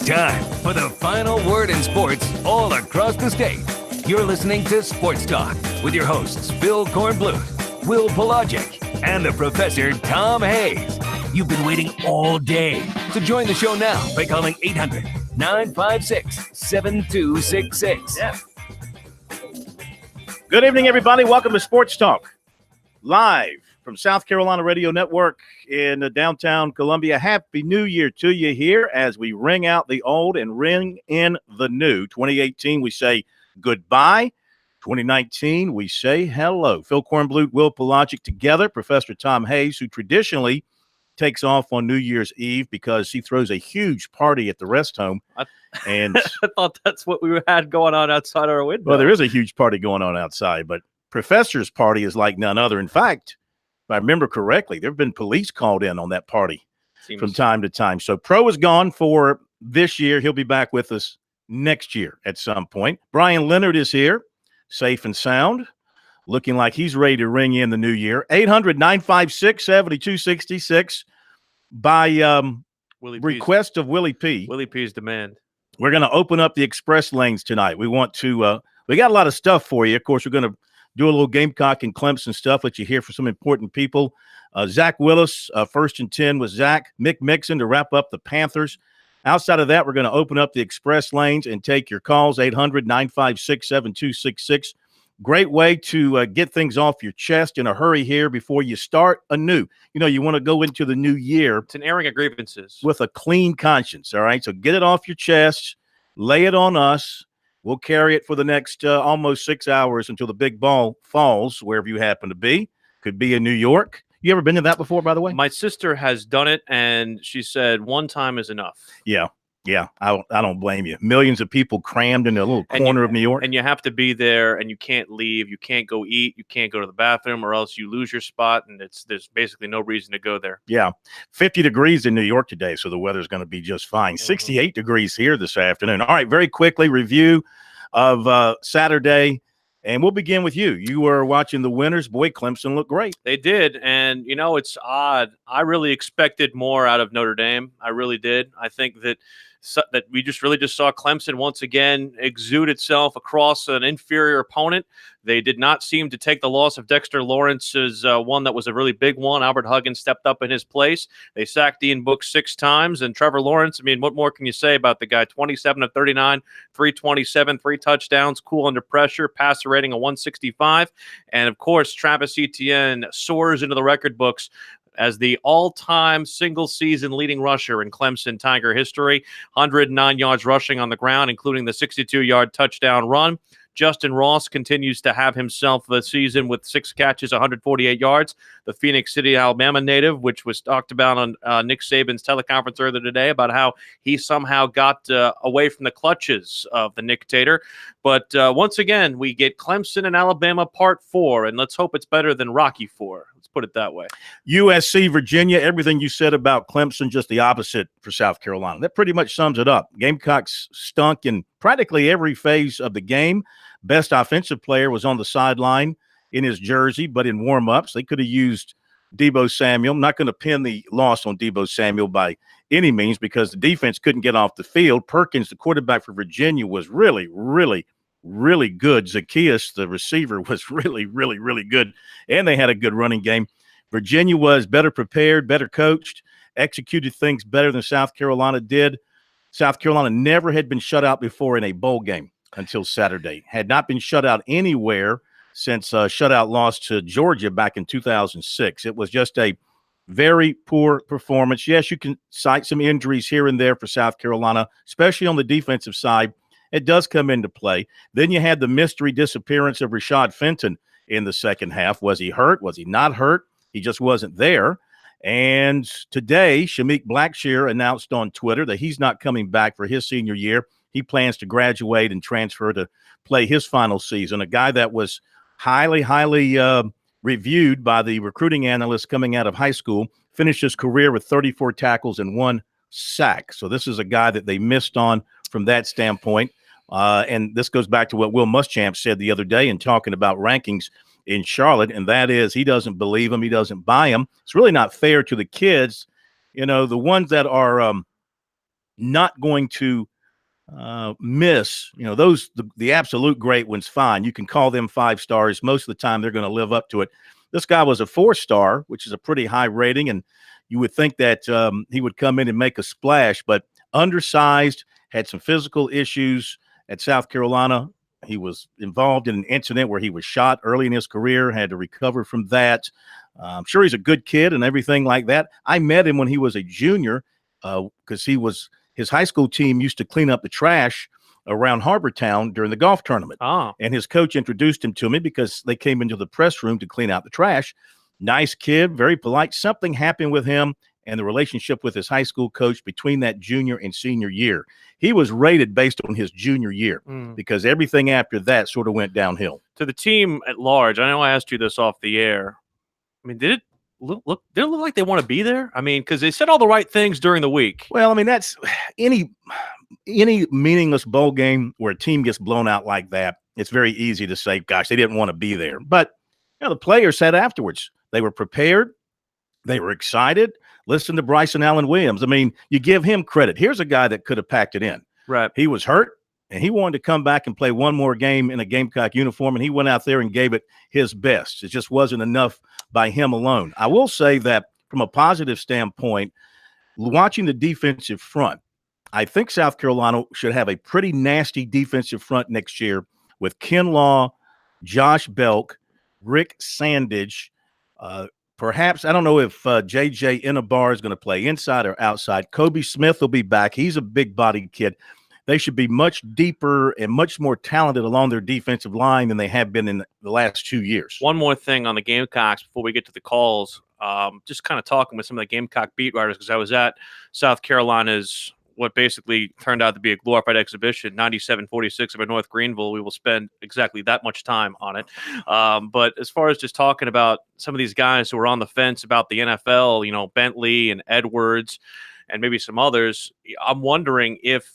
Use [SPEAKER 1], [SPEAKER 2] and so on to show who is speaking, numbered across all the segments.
[SPEAKER 1] It's time for the final word in sports all across the state. You're listening to Sports Talk with your hosts, Phil Kornblut, Will Pelagic, and the Professor Tom Hayes. You've been waiting all day, so join the show now by calling 800-956-7266.
[SPEAKER 2] Yeah. Good evening, everybody. Welcome to Sports Talk, live from South Carolina Radio Network in downtown Columbia. Happy New Year to you here as we ring out the old and ring in the new. 2018, we say goodbye. 2019, we say hello. Phil Kornblut, Will Pelagic together. Professor Tom Hayes, who traditionally takes off on New Year's Eve because he throws a huge party at the rest home. And
[SPEAKER 3] I thought that's what we had going on outside our window.
[SPEAKER 2] Well, there is a huge party going on outside, but Professor's party is like none other. In fact, if I remember correctly, there have been police called in on that party from time to time. So Pro is gone for this year. He'll be back with us next year at some point. Brian Leonard is here, safe and sound, looking like he's ready to ring in the new year. 800-956-7266 by request of Willie P.
[SPEAKER 3] Willie P's demand.
[SPEAKER 2] We're going to open up the express lanes tonight. We want to we got a lot of stuff for you. Of course, we're going to do a little Gamecock and Clemson stuff, let you hear from some important people. Zach Willis, first and 10 with Zach. Mick Mixon to wrap up the Panthers. Outside of that, we're going to open up the express lanes and take your calls, 800-956-7266. Great way to get things off your chest in a hurry here before you start anew. You know, you want to go into the new year.
[SPEAKER 3] It's an airing of grievances.
[SPEAKER 2] With a clean conscience, all right? So get it off your chest. Lay it on us. We'll carry it for the next almost 6 hours until the big ball falls, wherever you happen to be. Could be in New York. You ever been to that before, by the way?
[SPEAKER 3] My sister has done it, and she said one time is enough.
[SPEAKER 2] Yeah. I don't blame you. Millions of people crammed in a little corner of New York.
[SPEAKER 3] And you have to be there, and you can't leave. You can't go eat. You can't go to the bathroom, or else you lose your spot, and there's basically no reason to go there.
[SPEAKER 2] Yeah. 50 degrees in New York today, so the weather's going to be just fine. 68 degrees here this afternoon. All right, very quickly, review of Saturday. And we'll begin with you. You were watching the winners. Boy, Clemson looked great.
[SPEAKER 3] They did. And, you know, it's odd. I really expected more out of Notre Dame. I really did. I think that we just saw Clemson once again exude itself across an inferior opponent. They did not seem to take the loss of Dexter Lawrence as one that was a really big one. Albert Huggins stepped up in his place. They sacked Ian Book 6 times. And Trevor Lawrence, I mean, what more can you say about the guy? 27 of 39, 327, 3 touchdowns, cool under pressure, passer rating of 165. And, of course, Travis Etienne soars into the record books as the all-time single-season leading rusher in Clemson Tiger history. 109 yards rushing on the ground, including the 62-yard touchdown run. Justin Ross continues to have himself a season with 6 catches, 148 yards. The Phoenix City, Alabama native, which was talked about on Nick Saban's teleconference earlier today about how he somehow got away from the clutches of the Nick Tater. But once again, we get Clemson and Alabama Part 4, and let's hope it's better than Rocky 4. Put it that way.
[SPEAKER 2] USC, Virginia, everything you said about Clemson, just the opposite for South Carolina. That pretty much sums it up. Gamecocks stunk in practically every phase of the game. Best offensive player was on the sideline in his jersey, but in warm-ups, they could have used Deebo Samuel. I'm not going to pin the loss on Deebo Samuel by any means because the defense couldn't get off the field. Perkins, the quarterback for Virginia, was really good. Zacchaeus, the receiver, was really good, and they had a good running game. Virginia was better prepared, better coached, executed things better than South Carolina did. South Carolina never had been shut out before in a bowl game until Saturday. Had not been shut out anywhere since a shutout loss to Georgia back in 2006. It was just a very poor performance. Yes, you can cite some injuries here and there for South Carolina, especially on the defensive side. It does come into play. Then you had the mystery disappearance of Rashad Fenton in the second half. Was he hurt? Was he not hurt? He just wasn't there. And today, Shameik Blackshear announced on Twitter that he's not coming back for his senior year. He plans to graduate and transfer to play his final season. A guy that was highly reviewed by the recruiting analysts coming out of high school, finished his career with 34 tackles and 1 sack. So this is a guy that they missed on from that standpoint. And this goes back to what Will Muschamp said the other day in talking about rankings in Charlotte, and that is he doesn't believe him. He doesn't buy him. It's really not fair to the kids, you know, the ones that are not going to miss, the absolute great ones. Fine, you can call them 5 stars. Most of the time, they're going to live up to it. This guy was a 4-star, which is a pretty high rating, and you would think that he would come in and make a splash, but undersized, had some physical issues at South Carolina. He was involved in an incident where he was shot early in his career, had to recover from that. I'm sure he's a good kid and everything like that. I met him when he was a junior because his high school team used to clean up the trash around Harbortown during the golf tournament. And his coach introduced him to me because they came into the press room to clean out the trash. Nice kid, very polite. Something happened with him and the relationship with his high school coach between that junior and senior year. He was rated based on his junior year because everything after that sort of went downhill.
[SPEAKER 3] To the team at large, I know I asked you this off the air. I mean, did it look like they want to be there? I mean, because they said all the right things during the week.
[SPEAKER 2] Well, I mean, that's any meaningless bowl game where a team gets blown out like that, it's very easy to say, gosh, they didn't want to be there. But the players said afterwards, they were prepared. They were excited. Listen to Bryson Allen Williams. I mean, you give him credit. Here's a guy that could have packed it in.
[SPEAKER 3] Right.
[SPEAKER 2] He was hurt, and he wanted to come back and play one more game in a Gamecock uniform, and he went out there and gave it his best. It just wasn't enough by him alone. I will say that from a positive standpoint, watching the defensive front, I think South Carolina should have a pretty nasty defensive front next year with Ken Law, Josh Belk, Rick Sandage, perhaps, I don't know if J.J. Inabar is going to play inside or outside. Kobe Smith will be back. He's a big-bodied kid. They should be much deeper and much more talented along their defensive line than they have been in the last 2 years.
[SPEAKER 3] One more thing on the Gamecocks before we get to the calls. Just kind of talking with some of the Gamecock beat writers because I was at South Carolina's what basically turned out to be a glorified exhibition, 97-46 over North Greenville. We will spend exactly that much time on it. But as far as just talking about some of these guys who are on the fence about the NFL, Bentley and Edwards and maybe some others, I'm wondering if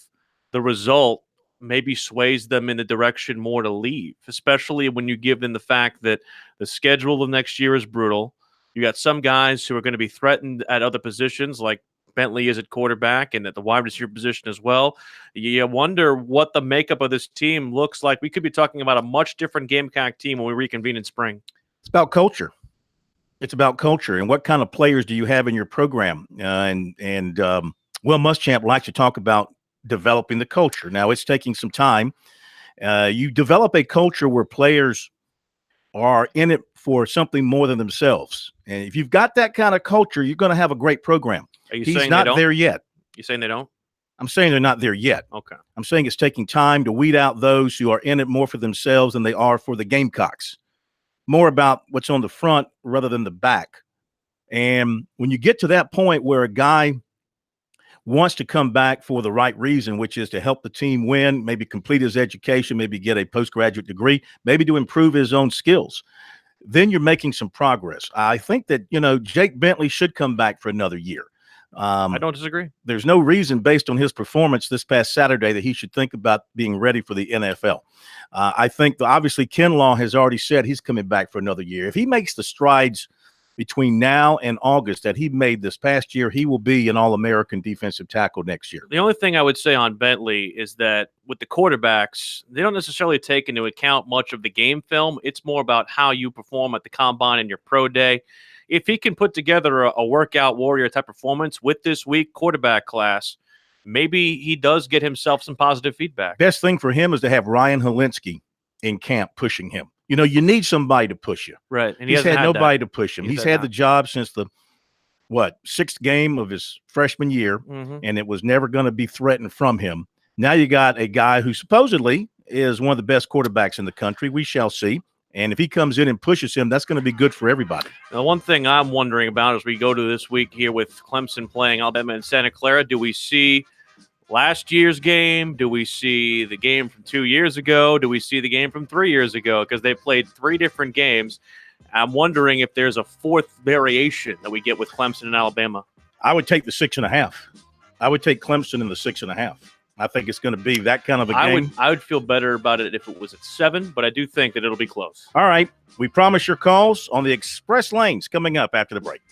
[SPEAKER 3] the result maybe sways them in the direction more to leave, especially when you give them the fact that the schedule of next year is brutal. You got some guys who are going to be threatened at other positions like Bentley is at quarterback and at the wide receiver position as well. You wonder what the makeup of this team looks like. We could be talking about a much different Gamecock team when we reconvene in spring.
[SPEAKER 2] It's about culture. It's about culture and what kind of players do you have in your program? Will Muschamp likes to talk about developing the culture. Now, it's taking some time. You develop a culture where players are in it for something more than themselves. And if you've got that kind of culture, you're going to have a great program.
[SPEAKER 3] Are you
[SPEAKER 2] He's
[SPEAKER 3] saying
[SPEAKER 2] not there yet.
[SPEAKER 3] You saying they don't?
[SPEAKER 2] I'm saying they're not there yet.
[SPEAKER 3] Okay.
[SPEAKER 2] I'm saying it's taking time to weed out those who are in it more for themselves than they are for the Gamecocks. More about what's on the front rather than the back. And when you get to that point where a guy wants to come back for the right reason, which is to help the team win, maybe complete his education, maybe get a postgraduate degree, maybe to improve his own skills, then you're making some progress. I think that, Jake Bentley should come back for another year.
[SPEAKER 3] I don't disagree.
[SPEAKER 2] There's no reason based on his performance this past Saturday that he should think about being ready for the NFL. I think obviously Ken Law has already said he's coming back for another year. If he makes the strides between now and August that he made this past year, he will be an All-American defensive tackle next year.
[SPEAKER 3] The only thing I would say on Bentley is that with the quarterbacks, they don't necessarily take into account much of the game film. It's more about how you perform at the combine and your pro day. If he can put together a workout warrior type performance with this week quarterback class, maybe he does get himself some positive feedback.
[SPEAKER 2] Best thing for him is to have Ryan Helinski in camp pushing him. You need somebody to push you.
[SPEAKER 3] Right. And
[SPEAKER 2] he's had nobody to push him. He's had the job since the, 6th game of his freshman year, and it was never going to be threatened from him. Now you got a guy who supposedly is one of the best quarterbacks in the country. We shall see. And if he comes in and pushes him, that's going to be good for everybody.
[SPEAKER 3] Now, one thing I'm wondering about as we go to this week here with Clemson playing Alabama and Santa Clara, do we see last year's game? Do we see the game from 2 years ago? Do we see the game from 3 years ago? Because they played 3 different games. I'm wondering if there's a 4th variation that we get with Clemson and Alabama.
[SPEAKER 2] I would take the 6.5. I would take Clemson in the 6.5. I think it's going to be that kind of a game.
[SPEAKER 3] I would feel better about it if it was at 7, but I do think that it'll be close.
[SPEAKER 2] All right. We promise your calls on the Express Lanes coming up after the break.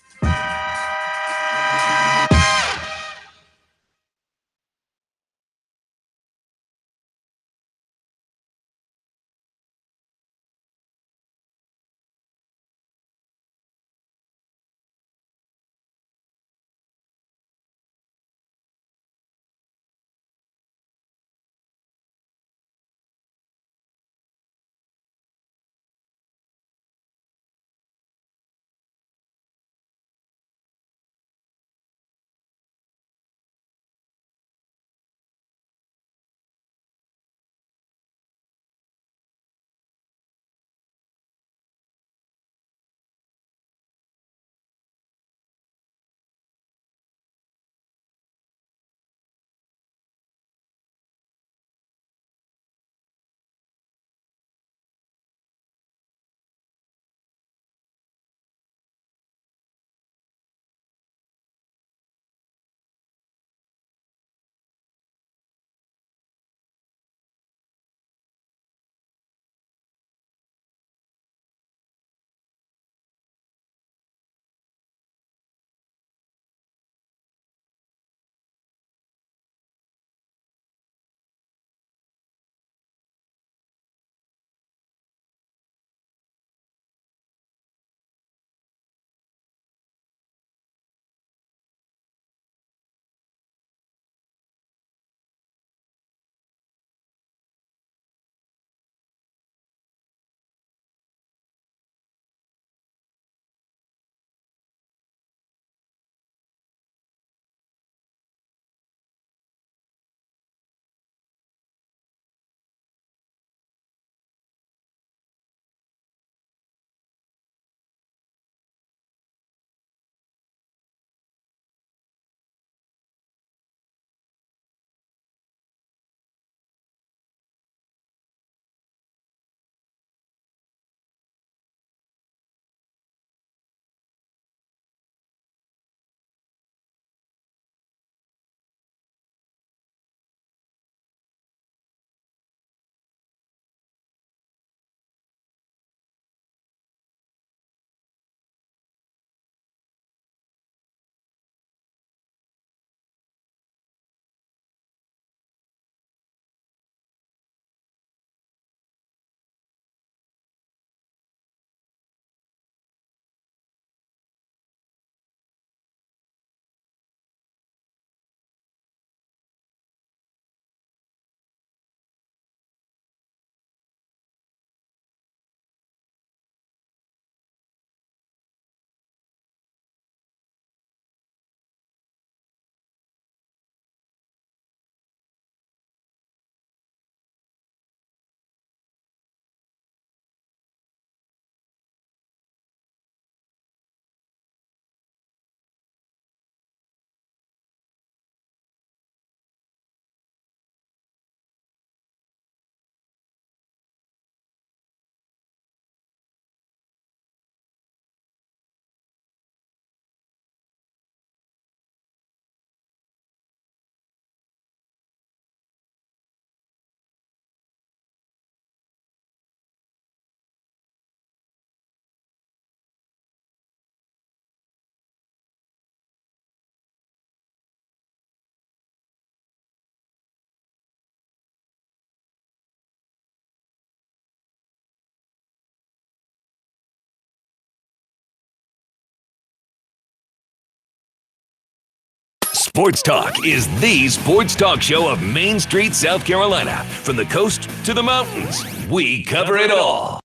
[SPEAKER 1] Sports Talk is the sports talk show of Main Street, South Carolina. From the coast to the mountains, we cover it all.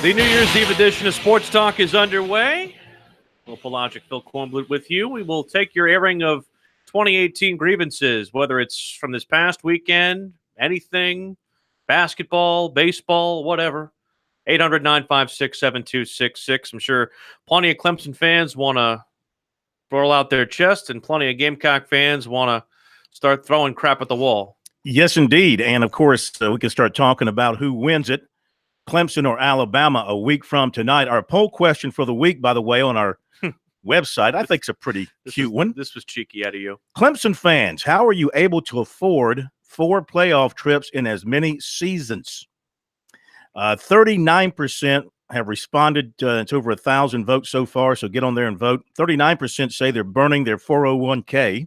[SPEAKER 3] The New Year's Eve edition of Sports Talk is underway. Will Pelagic, Phil Kornblut with you. We will take your airing of 2018 grievances, whether it's from this past weekend, anything, basketball, baseball, whatever. 800-956-7266. I'm sure plenty of Clemson fans want to roll out their chest, and plenty of Gamecock fans want to start throwing crap at the wall.
[SPEAKER 2] Yes, indeed. And, of course, we can start talking about who wins it, Clemson or Alabama, a week from tonight. Our poll question for the week, by the way, on our website, I think it's a pretty cute one.
[SPEAKER 3] This was cheeky out of you.
[SPEAKER 2] Clemson fans, how are you able to afford 4 playoff trips in as many seasons? 39% have responded. It's over 1,000 votes so far, so get on there and vote. 39% say they're burning their 401k.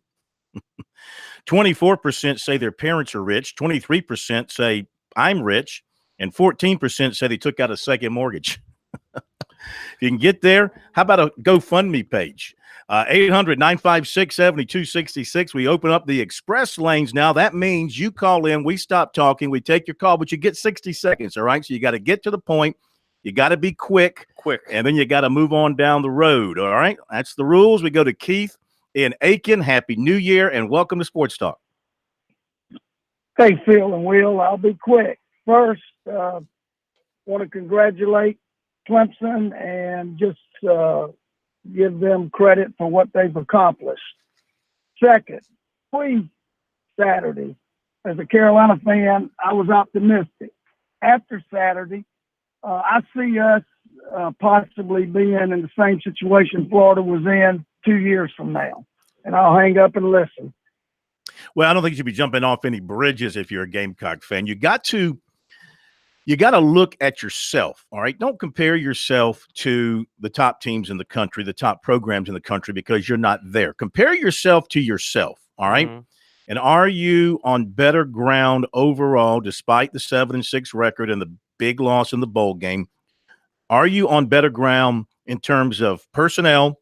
[SPEAKER 2] 24% say their parents are rich. 23% say I'm rich. And 14% say they took out a second mortgage. If you can get there, how about a GoFundMe page? 800-956-7266. We open up the express lanes now. That means you call in, we stop talking, we take your call, but you get 60 seconds, all right? So you got to get to the point. You got to be quick, and then you got to move on down the road, all right? That's the rules. We go to Keith in Aiken. Happy New Year, and welcome to Sports Talk.
[SPEAKER 4] Hey, Phil and Will, I'll be quick. First, want to congratulate Clemson and just give them credit for what they've accomplished. Second, Saturday, as a Carolina fan, I was optimistic. After Saturday, I see us possibly being in the same situation Florida was in 2 years from now. And I'll hang up and listen.
[SPEAKER 2] Well, I don't think you should be jumping off any bridges if you're a Gamecock fan. You got to look at yourself, all right? Don't compare yourself to the top teams in the country, the top programs in the country, because you're not there. Compare yourself to yourself, all right? Mm-hmm. And are you on better ground overall, despite the 7-6 record and the big loss in the bowl game? Are you on better ground in terms of personnel,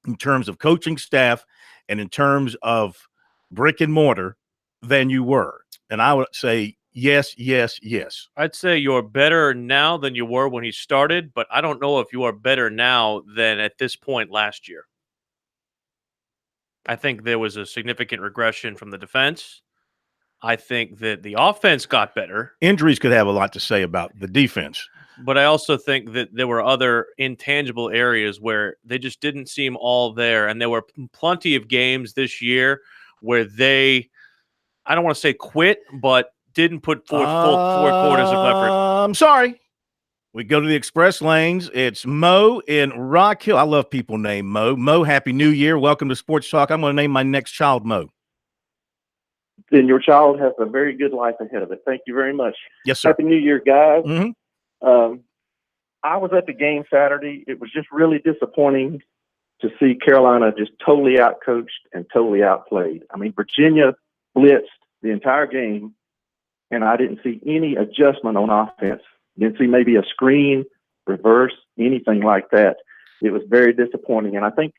[SPEAKER 2] in terms of coaching staff, and in terms of brick and mortar than you were? And I would say yes, yes, yes.
[SPEAKER 3] I'd say you're better now than you were when he started, but I don't know if you are better now than at this point last year. I think there was a significant regression from the defense. I think that the offense got better.
[SPEAKER 2] Injuries could have a lot to say about the defense.
[SPEAKER 3] But I also think that there were other intangible areas where they just didn't seem all there. And there were plenty of games this year where they, I don't want to say quit, but didn't put forth full 4 quarters of effort.
[SPEAKER 2] I'm sorry. We go to the express lanes. It's Mo in Rock Hill. I love people named Mo. Mo, Happy New Year. Welcome to Sports Talk. I'm going to name my next child Mo.
[SPEAKER 5] Then your child has a very good life ahead of it. Thank you very much.
[SPEAKER 2] Yes, sir.
[SPEAKER 5] Happy New Year, guys.
[SPEAKER 2] Mm-hmm.
[SPEAKER 5] I was at the game Saturday. It was just really disappointing to see Carolina just totally outcoached and totally outplayed. I mean, Virginia blitzed the entire game, and I didn't see any adjustment on offense. Didn't see maybe a screen, reverse, anything like that. It was very disappointing. And I think,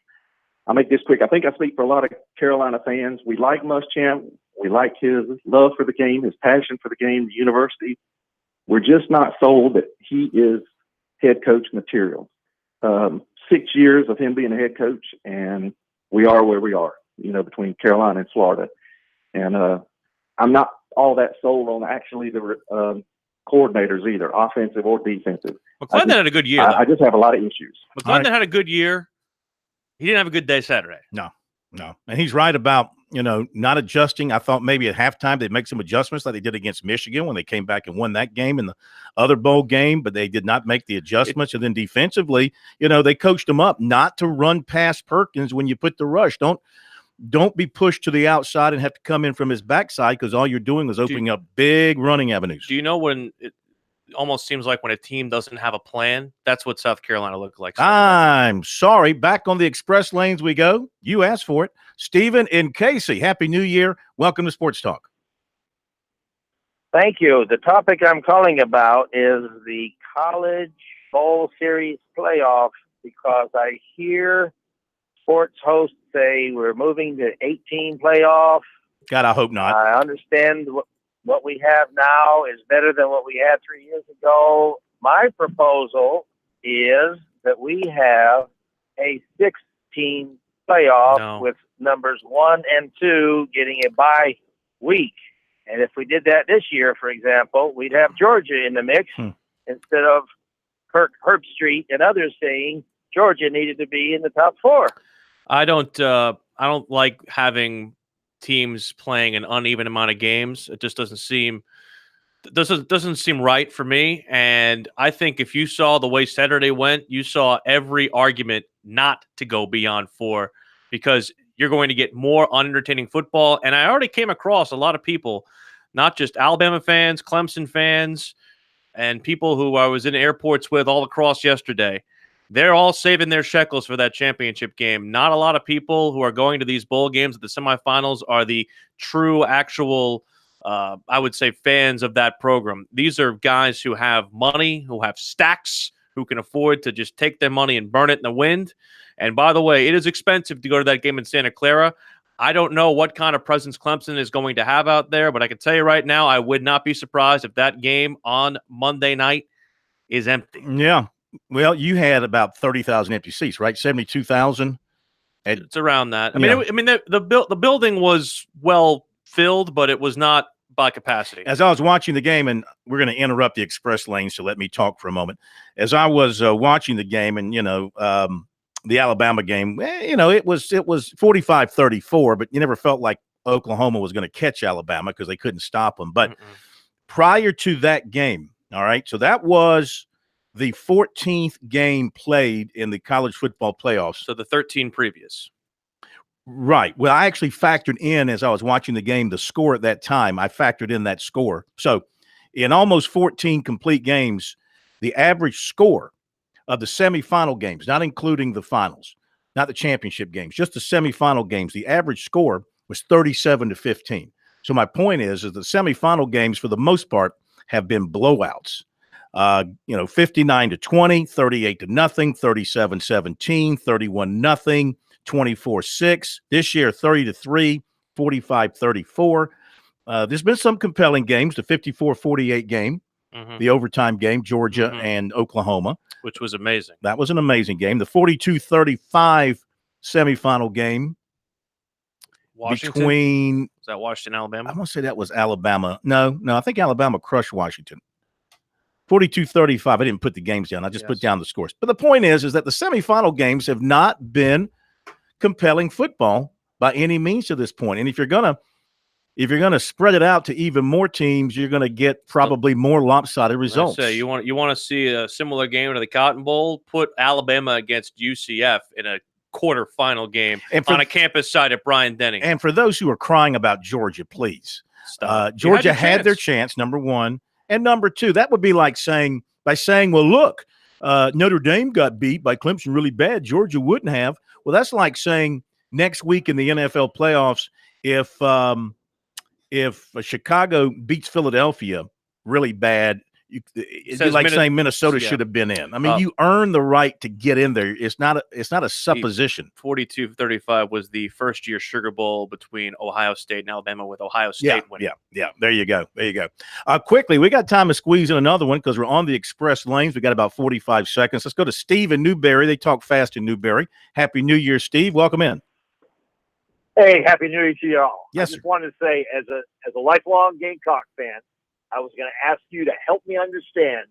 [SPEAKER 5] I'll make this quick, I think I speak for a lot of Carolina fans. We like Muschamp. We like his love for the game, his passion for the game, the university. We're just not sold that he is head coach material. 6 years of him being a head coach, and we are where we are, between Carolina and Florida. And I'm not all that sold on actually the coordinators either, offensive or defensive.
[SPEAKER 3] McClendon had a good year.
[SPEAKER 5] I just have a lot of issues.
[SPEAKER 3] McClendon had a good year. He didn't have a good day Saturday.
[SPEAKER 2] No. And he's right about, not adjusting. I thought maybe at halftime they'd make some adjustments like they did against Michigan when they came back and won that game and the other bowl game, but they did not make the adjustments. And then defensively, they coached them up not to run past Perkins when you put the rush. Don't be pushed to the outside and have to come in from his backside, because all you're doing is opening up big running avenues.
[SPEAKER 3] Do you know when it almost seems like when a team doesn't have a plan? That's what South Carolina looked like.
[SPEAKER 2] I'm sorry. Back on the express lanes we go. You asked for it. Stephen in Casey, Happy New Year. Welcome to Sports Talk.
[SPEAKER 6] Thank you. The topic I'm calling about is the College Bowl Series playoff because I hear sports hosts say we're moving to 18 playoff.
[SPEAKER 2] God, I hope not.
[SPEAKER 6] I understand what we have now is better than what we had 3 years ago. My proposal is that we have a 16 playoff with numbers 1 and 2 getting a bye week. And if we did that this year, for example, we'd have Georgia in the mix instead of Herb Street and others saying Georgia needed to be in the top 4.
[SPEAKER 3] I don't like having teams playing an uneven amount of games. It just doesn't seem right for me. And I think if you saw the way Saturday went, you saw every argument not to go beyond 4 because you're going to get more unentertaining football. And I already came across a lot of people, not just Alabama fans, Clemson fans, and people who I was in airports with all across yesterday. They're all saving their shekels for that championship game. Not a lot of people who are going to these bowl games at the semifinals are the true, actual, I would say, fans of that program. These are guys who have money, who have stacks, who can afford to just take their money and burn it in the wind. And by the way, it is expensive to go to that game in Santa Clara. I don't know what kind of presence Clemson is going to have out there, but I can tell you right now, I would not be surprised if that game on Monday night is empty.
[SPEAKER 2] Yeah. Well, you had about 30,000 empty seats, right? 72,000.
[SPEAKER 3] It's around that. The building was well filled, but it was not by capacity.
[SPEAKER 2] As I was watching the game, and we're going to interrupt the express lane, so let me talk for a moment. As I was watching the game, and the Alabama game, it was 45-34, but you never felt like Oklahoma was going to catch Alabama because they couldn't stop them. But prior to that game, all right, so that was the 14th game played in the college football playoffs.
[SPEAKER 3] So the 13 previous.
[SPEAKER 2] Right. Well, I actually factored in, as I was watching the game, the score at that time. I factored in that score. So in almost 14 complete games, the average score of the semifinal games, not including the finals, not the championship games, just the semifinal games, the average score was 37-15. So my point is the semifinal games, for the most part, have been blowouts. 59-20, 38-0, 37-17, 31-0, 24-6. This year, 30-3, 45-34. There's been some compelling games. The 54-48 game, the overtime game, Georgia and Oklahoma,
[SPEAKER 3] which was amazing.
[SPEAKER 2] That was an amazing game. The 42-35 semifinal game.
[SPEAKER 3] Washington? Was that Washington, Alabama?
[SPEAKER 2] I want to say that was Alabama. No, I think Alabama crushed Washington. 42-35. I didn't put the games down. I just put down the scores. But the point is that the semifinal games have not been compelling football by any means to this point. And if you're gonna spread it out to even more teams, you're gonna get probably more lopsided results.
[SPEAKER 3] You want to see a similar game to the Cotton Bowl? Put Alabama against UCF in a quarterfinal game on a campus site at Bryant-Denny.
[SPEAKER 2] And for those who are crying about Georgia, please, Georgia had their chance. Number one. And number two, that would be like saying, well, look, Notre Dame got beat by Clemson really bad. Georgia wouldn't have. Well, that's like saying next week in the NFL playoffs, if Chicago beats Philadelphia really bad, it'd be like saying Minnesota should have been in. I mean, you earn the right to get in there. It's not a supposition.
[SPEAKER 3] 42-35 was the first-year Sugar Bowl between Ohio State and Alabama, with Ohio State winning.
[SPEAKER 2] Yeah. There you go. Quickly, we got time to squeeze in another one because we're on the express lanes. We got about 45 seconds. Let's go to Steve in Newberry. They talk fast in Newberry. Happy New Year, Steve. Welcome in.
[SPEAKER 7] Hey, Happy New Year to y'all.
[SPEAKER 2] Yes,
[SPEAKER 7] I just wanted to say, as a lifelong Gamecock fan, I was going to ask you to help me understand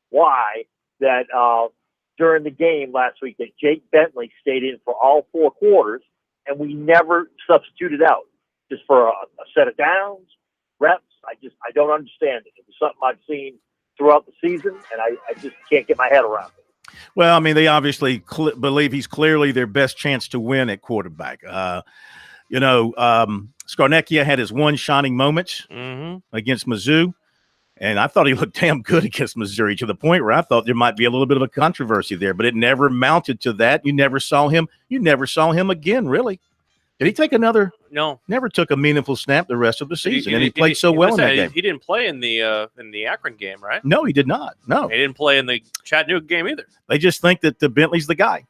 [SPEAKER 7] why that during the game last week that Jake Bentley stayed in for all 4 quarters and we never substituted out just for a set of downs, reps. I don't understand it. It was something I've seen throughout the season, and I just can't get my head around it.
[SPEAKER 2] Well, I mean, they obviously believe he's clearly their best chance to win at quarterback. Scarnecchia had his one shining moment against Mizzou. And I thought he looked damn good against Missouri, to the point where I thought there might be a little bit of a controversy there, but it never mounted to that. You never saw him again, really. Did he take another?
[SPEAKER 3] No.
[SPEAKER 2] Never took a meaningful snap the rest of the season, and he played so well in that game.
[SPEAKER 3] He didn't play in the Akron game, right?
[SPEAKER 2] No, he did not. No.
[SPEAKER 3] He didn't play in the Chattanooga game either.
[SPEAKER 2] They just think that the Bentley's the guy.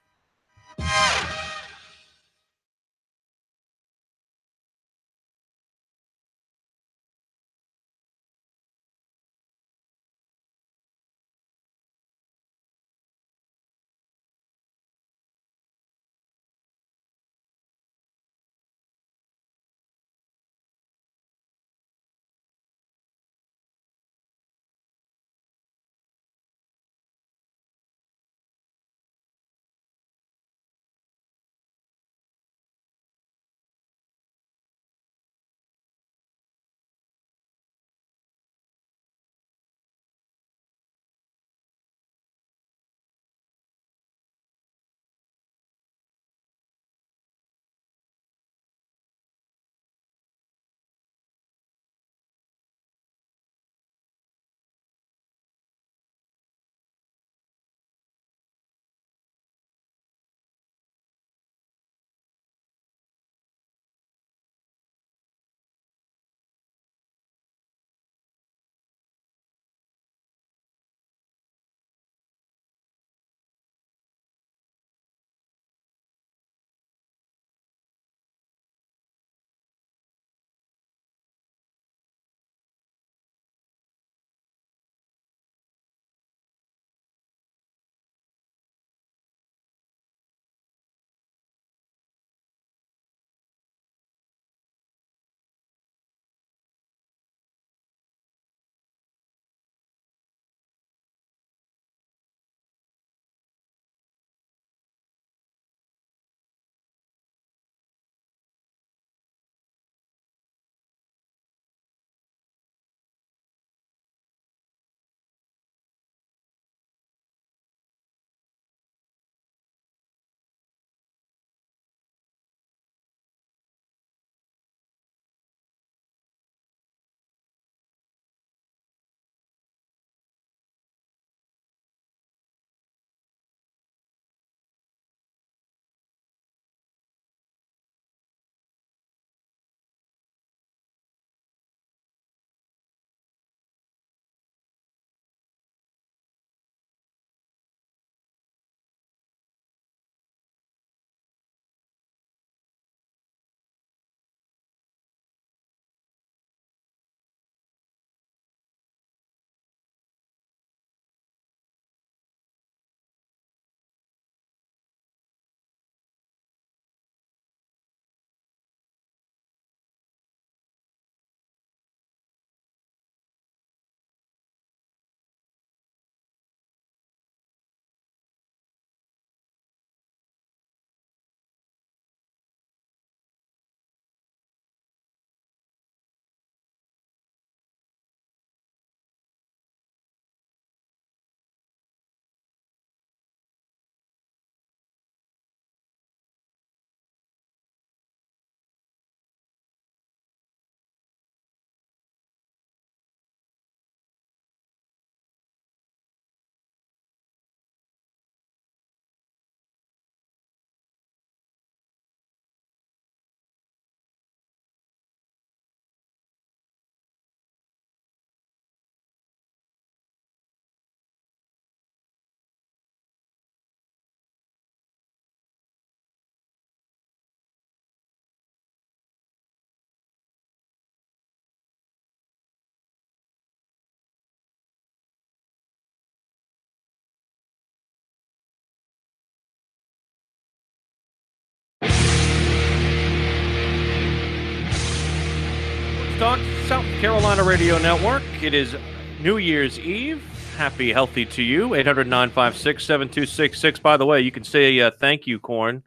[SPEAKER 3] Talk South Carolina Radio Network. It is New Year's Eve. Happy, healthy to you. 800-956-7266. By the way, you can say thank you, Corn,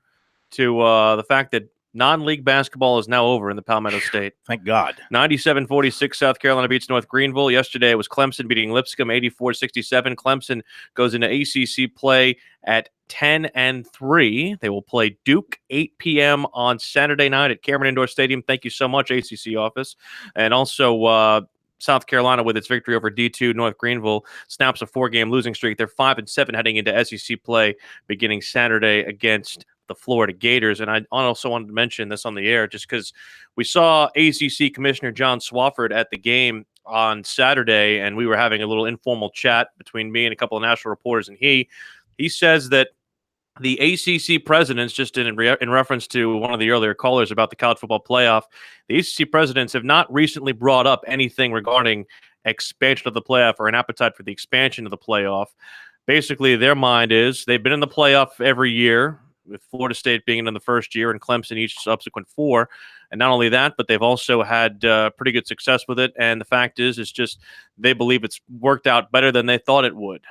[SPEAKER 3] to the fact that non-league basketball is now over in the Palmetto State.
[SPEAKER 2] Thank God.
[SPEAKER 3] 97-46, South Carolina beats North Greenville. Yesterday it was Clemson beating Lipscomb 84-67. Clemson goes into ACC play at 10-3. They will play Duke 8 p.m. on Saturday night at Cameron Indoor Stadium. Thank you so much, ACC office. And also South Carolina, with its victory over D2 North Greenville, snaps a 4-game losing streak. They're 5-7 heading into SEC play beginning Saturday against the the Florida Gators. And I also wanted to mention this on the air just because we saw ACC Commissioner John Swofford at the game on Saturday, and we were having a little informal chat between me and a couple of national reporters, and he says that the ACC presidents, just in reference to one of the earlier callers about the college football playoff, the ACC presidents have not recently brought up anything regarding expansion of the playoff or an appetite for the expansion of the playoff. Basically, their mind is they've been in the playoff every year, with Florida State being in the first year and Clemson each subsequent 4. And not only that, but they've also had pretty good success with it. And the fact is, it's just they believe it's worked out better than they thought it would.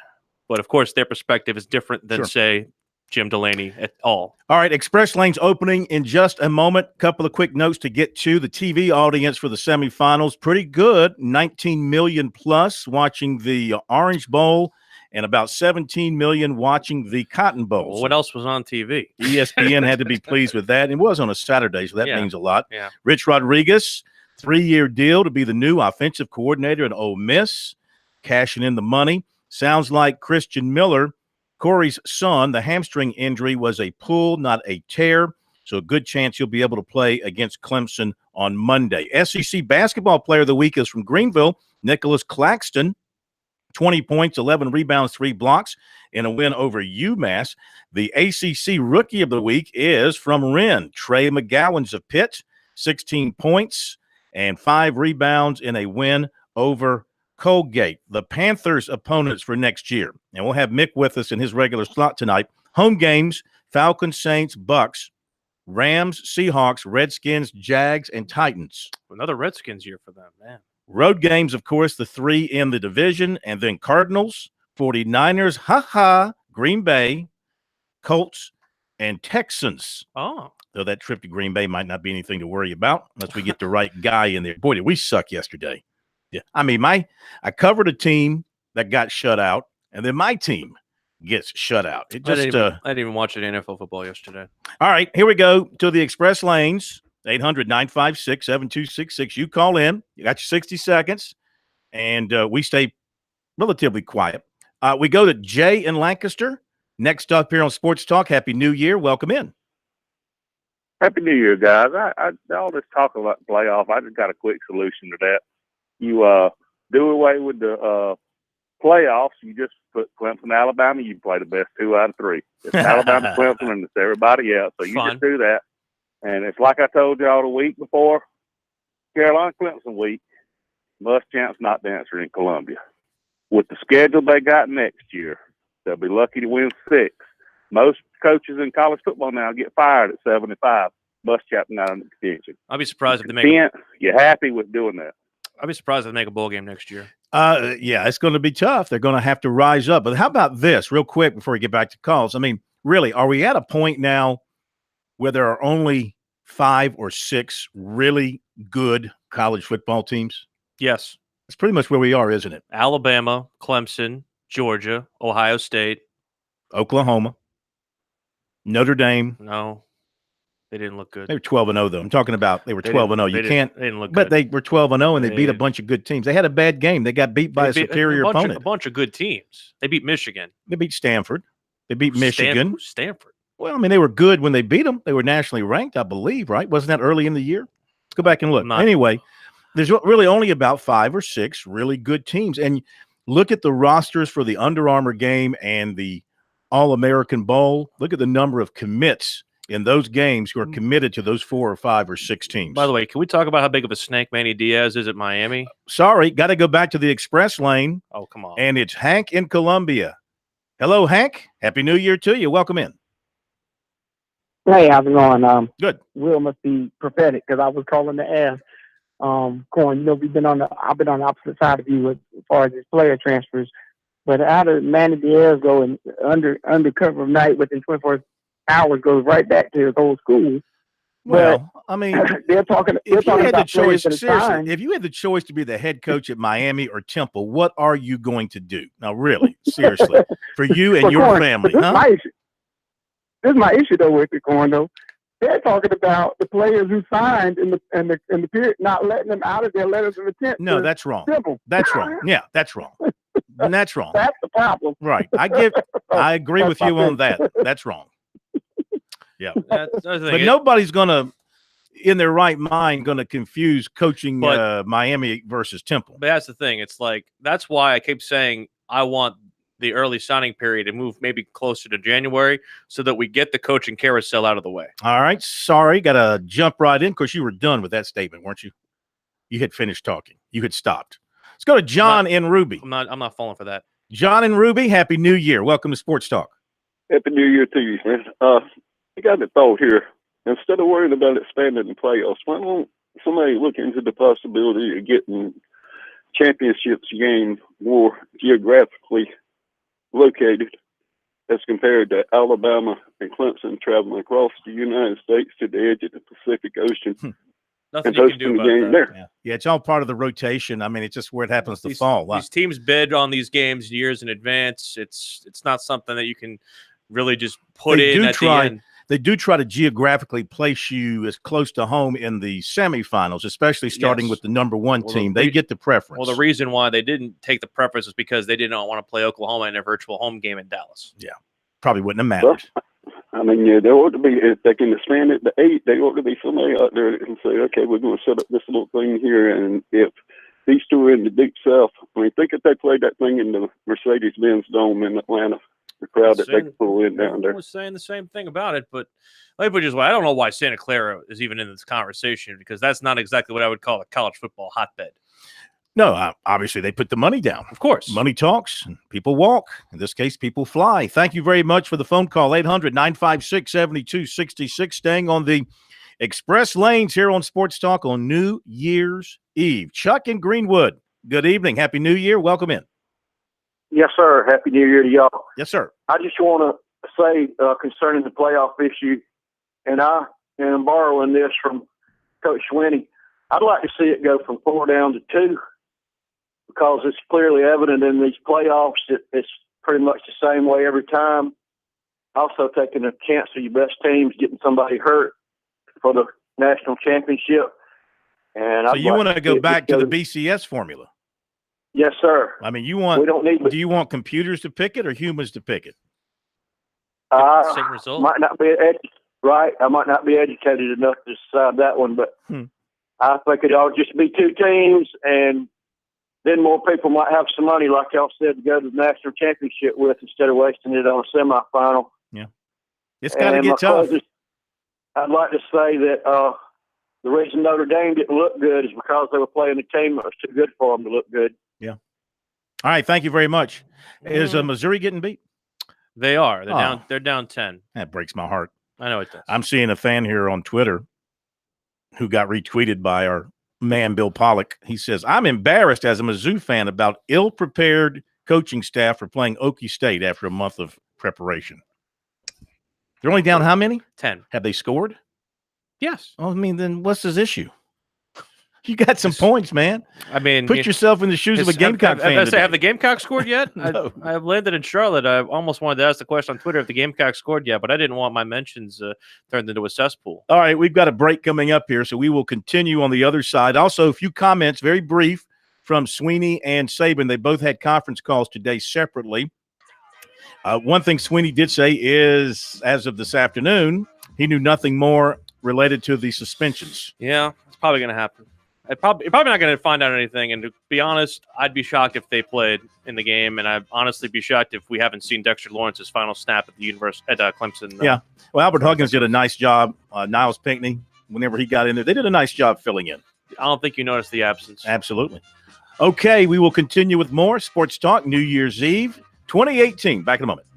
[SPEAKER 3] But, of course, their perspective is different than, say, Jim Delaney at all. All
[SPEAKER 2] right, Express Lanes opening in just a moment. Couple of quick notes to get to. The TV audience for the semifinals, pretty good. 19 million plus watching the Orange Bowl and about 17 million watching the Cotton Bowl.
[SPEAKER 3] Well, what else was on TV?
[SPEAKER 2] ESPN had to be pleased with that. It was on a Saturday, so that means a lot.
[SPEAKER 3] Yeah.
[SPEAKER 2] Rich Rodriguez, 3-year deal to be the new offensive coordinator at Ole Miss, cashing in the money. Sounds like Christian Miller, Corey's son, the hamstring injury was a pull, not a tear, so a good chance he'll be able to play against Clemson on Monday. SEC Basketball Player of the Week is from Greenville, Nicholas Claxton, 20 points, 11 rebounds, 3 blocks in a win over UMass. The ACC Rookie of the Week is from Wren, Trey McGowan's of Pitt, 16 points and 5 rebounds in a win over Colgate. The Panthers' opponents for next year, and we'll have Mick with us in his regular slot tonight. Home games: Falcons, Saints, Bucks, Rams, Seahawks, Redskins, Jags, and Titans.
[SPEAKER 3] Another Redskins year for them, man.
[SPEAKER 2] Road games, of course, the 3 in the division, and then Cardinals, 49ers, Green Bay, Colts, and Texans.
[SPEAKER 3] Oh.
[SPEAKER 2] Though that trip to Green Bay might not be anything to worry about unless we get the right guy in there. Boy, did we suck yesterday. Yeah, I mean, I covered a team that got shut out, and then my team gets shut out. It just
[SPEAKER 3] I didn't even watch any NFL football yesterday.
[SPEAKER 2] All right, here we go to the Express Lanes, 800-956-7266. You call in. You got your 60 seconds, and we stay relatively quiet. We go to Jay in Lancaster. Next up here on Sports Talk. Happy New Year. Welcome in.
[SPEAKER 8] Happy New Year, guys. I all this talk about playoff, I just got a quick solution to that. You do away with the playoffs. You just put Clemson, Alabama. You play the best 2 out of 3. It's Alabama, Clemson, and it's everybody else. So you just do that. And it's like I told y'all the week before, Carolina Clemson week, Muschamp not dancing in Columbia. With the schedule they got next year, they'll be lucky to win 6. Most coaches in college football now get fired at 75. Muschamp not in the contention.
[SPEAKER 3] I'll be surprised if they make
[SPEAKER 8] You're happy with doing that.
[SPEAKER 3] I'll be surprised if they make a bowl game next year.
[SPEAKER 2] Yeah, it's going to be tough. They're going to have to rise up. But how about this, real quick, before we get back to calls? I mean, really, are we at a point now where there are only 5 or 6 really good college football teams?
[SPEAKER 3] Yes.
[SPEAKER 2] It's pretty much where we are, isn't it?
[SPEAKER 3] Alabama, Clemson, Georgia, Ohio State.
[SPEAKER 2] Oklahoma. Notre Dame.
[SPEAKER 3] No. They didn't look good.
[SPEAKER 2] They were 12-0, though. I'm talking about they were 12-0. You can't.
[SPEAKER 3] They didn't look
[SPEAKER 2] but
[SPEAKER 3] good.
[SPEAKER 2] They were 12-0, and they beat a bunch of good teams. They had a bad game. They got beat by a superior opponent.
[SPEAKER 3] A bunch of good teams. They beat Michigan.
[SPEAKER 2] They beat Stanford. They beat Michigan.
[SPEAKER 3] Stanford.
[SPEAKER 2] Well, I mean, they were good when they beat them. They were nationally ranked, I believe, right? Wasn't that early in the year? Let's go back and look. Anyway, there's really only about 5 or 6 really good teams. And look at the rosters for the Under Armour game and the All-American Bowl. Look at the number of commits in those games who are committed to those 4 or 5 or 6 teams.
[SPEAKER 3] By the way, can we talk about how big of a snake Manny Diaz is at Miami?
[SPEAKER 2] Sorry, got to go back to the Express Lane.
[SPEAKER 3] Oh, come on.
[SPEAKER 2] And it's Hank in Columbia. Hello, Hank. Happy New Year to you. Welcome in.
[SPEAKER 9] Hey, how's it going?
[SPEAKER 2] Good.
[SPEAKER 9] Will must be prophetic because I was calling to ask. Corn, you know, I've been on the opposite side of you as far as his player transfers. But how did Manny Diaz go and under cover of night within 24 hours goes right back to his old school?
[SPEAKER 2] Well, I mean,
[SPEAKER 9] they're talking.
[SPEAKER 2] If you had the
[SPEAKER 9] about
[SPEAKER 2] choice,
[SPEAKER 9] players
[SPEAKER 2] seriously, if you had the choice to be the head coach at Miami or Temple, what are you going to do? Now, really, seriously, for you and your family, huh?
[SPEAKER 9] This is my issue though with the Corn though. They're talking about the players who signed in the period, not letting them out of their letters of intent.
[SPEAKER 2] No, that's wrong.
[SPEAKER 9] Simple.
[SPEAKER 2] That's wrong. Yeah, that's wrong. And that's wrong.
[SPEAKER 9] That's the problem.
[SPEAKER 2] Right. I agree with you on that. That's wrong. Yeah.
[SPEAKER 3] That's the
[SPEAKER 2] But
[SPEAKER 3] thing.
[SPEAKER 2] nobody's going to, in their right mind, going to confuse coaching
[SPEAKER 3] But-
[SPEAKER 2] Miami versus Temple.
[SPEAKER 3] But that's the thing. It's like that's why I keep saying I want the early signing period to move maybe closer to January so that we get the coaching carousel out of the way.
[SPEAKER 2] All right. Sorry. Got to jump right in. Of course, you were done with that statement, weren't you? You had finished talking. You had stopped. Let's go to John in Ruby.
[SPEAKER 3] I'm not falling for that.
[SPEAKER 2] John in Ruby, Happy New Year. Welcome to Sports Talk.
[SPEAKER 8] Happy New Year to you, man. I got a thought here. Instead of worrying about expanding the playoffs, why don't somebody look into the possibility of getting championships games more geographically located as compared to Alabama and Clemson traveling across the United States to the edge of the Pacific Ocean
[SPEAKER 3] Nothing
[SPEAKER 8] and
[SPEAKER 3] you can
[SPEAKER 8] hosting
[SPEAKER 3] do
[SPEAKER 8] the
[SPEAKER 3] about
[SPEAKER 8] game
[SPEAKER 3] that.
[SPEAKER 2] Yeah. Yeah, it's all part of the rotation. I mean, it's just where it happens to
[SPEAKER 3] These-
[SPEAKER 2] fall.
[SPEAKER 3] These teams bid on these games years in advance. It's not something that you can really just put
[SPEAKER 2] They
[SPEAKER 3] in
[SPEAKER 2] do
[SPEAKER 3] at
[SPEAKER 2] try-
[SPEAKER 3] the end.
[SPEAKER 2] They do try to geographically place you as close to home in the semifinals, especially starting
[SPEAKER 3] Yes.
[SPEAKER 2] with the number one
[SPEAKER 3] Well,
[SPEAKER 2] team. They get the preference.
[SPEAKER 3] Well, the reason why they didn't take the preference is because they did not want to play Oklahoma in a virtual home game in Dallas.
[SPEAKER 2] Probably wouldn't have
[SPEAKER 8] Well,
[SPEAKER 2] mattered.
[SPEAKER 8] I mean, yeah, there ought to be, if they can expand it to 8, there ought to be somebody out there that can say, okay, we're going to set up this little thing here. And if these two are in the deep south, I mean, think if they played that thing in the Mercedes-Benz Dome in Atlanta, the crowd that they could pull in down
[SPEAKER 3] Everyone
[SPEAKER 8] there.
[SPEAKER 3] was saying the same thing about it, but let me put it this way. I don't know why Santa Clara is even in this conversation because that's not exactly what I would call a college football hotbed.
[SPEAKER 2] No, obviously they put the money down.
[SPEAKER 3] Of course.
[SPEAKER 2] Money talks, and people walk. In this case, people fly. Thank you very much for the phone call, 800-956-7266. Staying on the express lanes here on Sports Talk on New Year's Eve. Chuck in Greenwood, good evening. Happy New Year. Welcome in.
[SPEAKER 10] Yes, sir. Happy New Year to y'all.
[SPEAKER 2] Yes, sir.
[SPEAKER 10] I just want to say concerning the playoff issue, and I am borrowing this from Coach Swinney, I'd like to see it go from 4 down to 2 because it's clearly evident in these playoffs that it's pretty much the same way every time. Also taking a chance of your best teams getting somebody hurt for the national championship. And
[SPEAKER 2] So you want to go back to the BCS formula?
[SPEAKER 10] Yes, sir.
[SPEAKER 2] I mean,
[SPEAKER 10] We don't need.
[SPEAKER 2] do you want computers to pick it or humans to pick it?
[SPEAKER 3] Same result.
[SPEAKER 10] Might not be right. I might not be educated enough to decide that one, but I think it ought to just be 2 teams, and then more people might have some money, like y'all said, to go to the national championship with instead of wasting it on a semifinal.
[SPEAKER 2] Yeah, it's got to get tough.
[SPEAKER 10] I'd like to say that the reason Notre Dame didn't look good is because they were playing a team that was too good for them to look good.
[SPEAKER 2] Yeah. All right. Thank you very much. Is Missouri getting beat?
[SPEAKER 3] They are. They're down. They're down 10.
[SPEAKER 2] That breaks my heart.
[SPEAKER 3] I know it does.
[SPEAKER 2] I'm seeing a fan here on Twitter who got retweeted by our man, Bill Pollock. He says, I'm embarrassed as a Mizzou fan about ill-prepared coaching staff for playing Okie State after a month of preparation. They're only down how many?
[SPEAKER 3] 10.
[SPEAKER 2] Have they scored?
[SPEAKER 3] Yes.
[SPEAKER 2] Well, I mean, then what's his issue? You got some points, man.
[SPEAKER 3] I mean,
[SPEAKER 2] put yourself in the shoes of a Gamecock fan.
[SPEAKER 3] Have the Gamecocks scored yet?
[SPEAKER 2] No.
[SPEAKER 3] I've landed in Charlotte. I almost wanted to ask the question on Twitter if the Gamecocks scored yet, but I didn't want my mentions turned into a cesspool.
[SPEAKER 2] All right, we've got a break coming up here, so we will continue on the other side. Also, a few comments, very brief, from Sweeney and Saban. They both had conference calls today separately. One thing Sweeney did say is, as of this afternoon, he knew nothing more related to the suspensions.
[SPEAKER 3] Yeah, it's probably going to happen. You're probably not going to find out anything. And to be honest, I'd be shocked if they played in the game, and I'd honestly be shocked if we haven't seen Dexter Lawrence's final snap at the Clemson.
[SPEAKER 2] Yeah, well, Albert Huggins did a nice job. Niles Pinckney, whenever he got in there, they did a nice job filling in.
[SPEAKER 3] I don't think you noticed the absence.
[SPEAKER 2] Absolutely. Okay, we will continue with more Sports Talk New Year's Eve 2018. Back in a moment.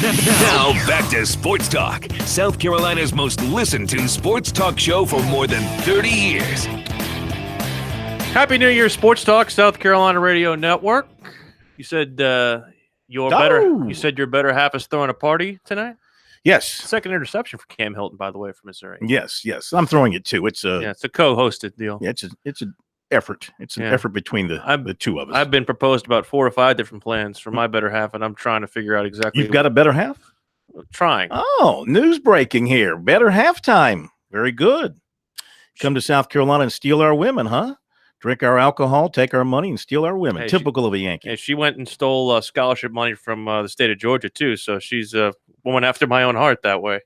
[SPEAKER 1] Now back to Sports Talk, South Carolina's most listened to sports talk show for more than 30 years.
[SPEAKER 3] Happy New Year, Sports Talk, South Carolina Radio Network. You said your better half is throwing a party tonight?
[SPEAKER 2] Yes.
[SPEAKER 3] Second interception for Cam Hilton, by the way, from Missouri.
[SPEAKER 2] Yes. I'm throwing it too. It's a
[SPEAKER 3] co-hosted deal.
[SPEAKER 2] Yeah, it's an effort. It's an effort between the two of us.
[SPEAKER 3] I've been proposed about 4 or 5 different plans for my better half, and I'm trying to figure out exactly.
[SPEAKER 2] You've got a better half?
[SPEAKER 3] Trying.
[SPEAKER 2] Oh, news breaking here. Better halftime. Very good. Come to South Carolina and steal our women, huh? Drink our alcohol, take our money, and steal our women. Typical of a Yankee.
[SPEAKER 3] She went and stole scholarship money from the state of Georgia, too. So she's a woman after my own heart that way.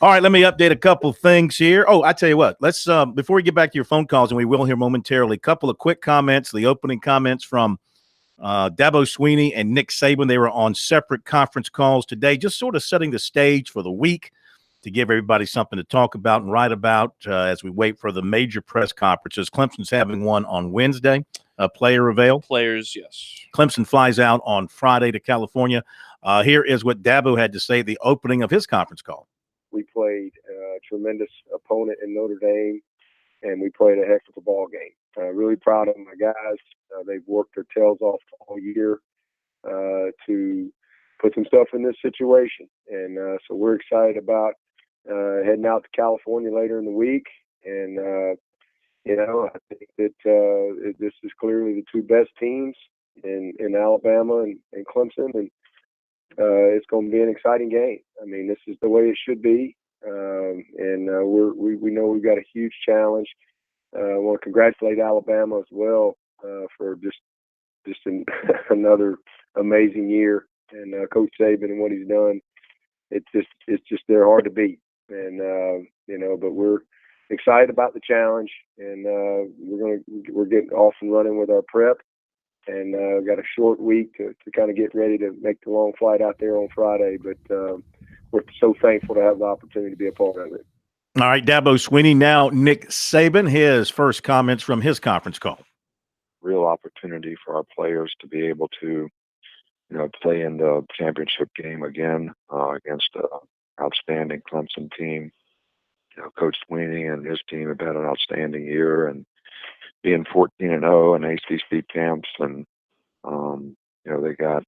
[SPEAKER 2] All right, let me update a couple of things here. Oh, I tell you what. Let's before we get back to your phone calls, and we will here momentarily, a couple of quick comments, the opening comments from Dabo Swinney and Nick Saban. They were on separate conference calls today, just sort of setting the stage for the week to give everybody something to talk about and write about as we wait for the major press conferences. Clemson's having one on Wednesday, player avail.
[SPEAKER 3] Players, yes.
[SPEAKER 2] Clemson flies out on Friday to California. Here is what Dabo had to say at the opening of his conference call.
[SPEAKER 11] We played a tremendous opponent in Notre Dame, and we played a heck of a ball game. Really proud of my guys. They've worked their tails off all year to put themselves in this situation. And so we're excited about heading out to California later in the week. And, I think that this is clearly the two best teams in Alabama and Clemson. And it's going to be an exciting game. I mean, this is the way it should be. We know we've got a huge challenge. I want to congratulate Alabama as well for just another amazing year. And Coach Saban and what he's done, it's just they're hard to beat. And but we're excited about the challenge, and we're getting off and running with our prep, and we've got a short week to kind of get ready to make the long flight out there on Friday. But we're so thankful to have the opportunity to be a part of it.
[SPEAKER 2] All right, Dabo Swinney. Now Nick Saban, his first comments from his conference call.
[SPEAKER 12] Real opportunity for our players to be able to, play in the championship game again against an outstanding Clemson team. Coach Swinney and his team have had an outstanding year, and being 14-0 in ACC camps, and they got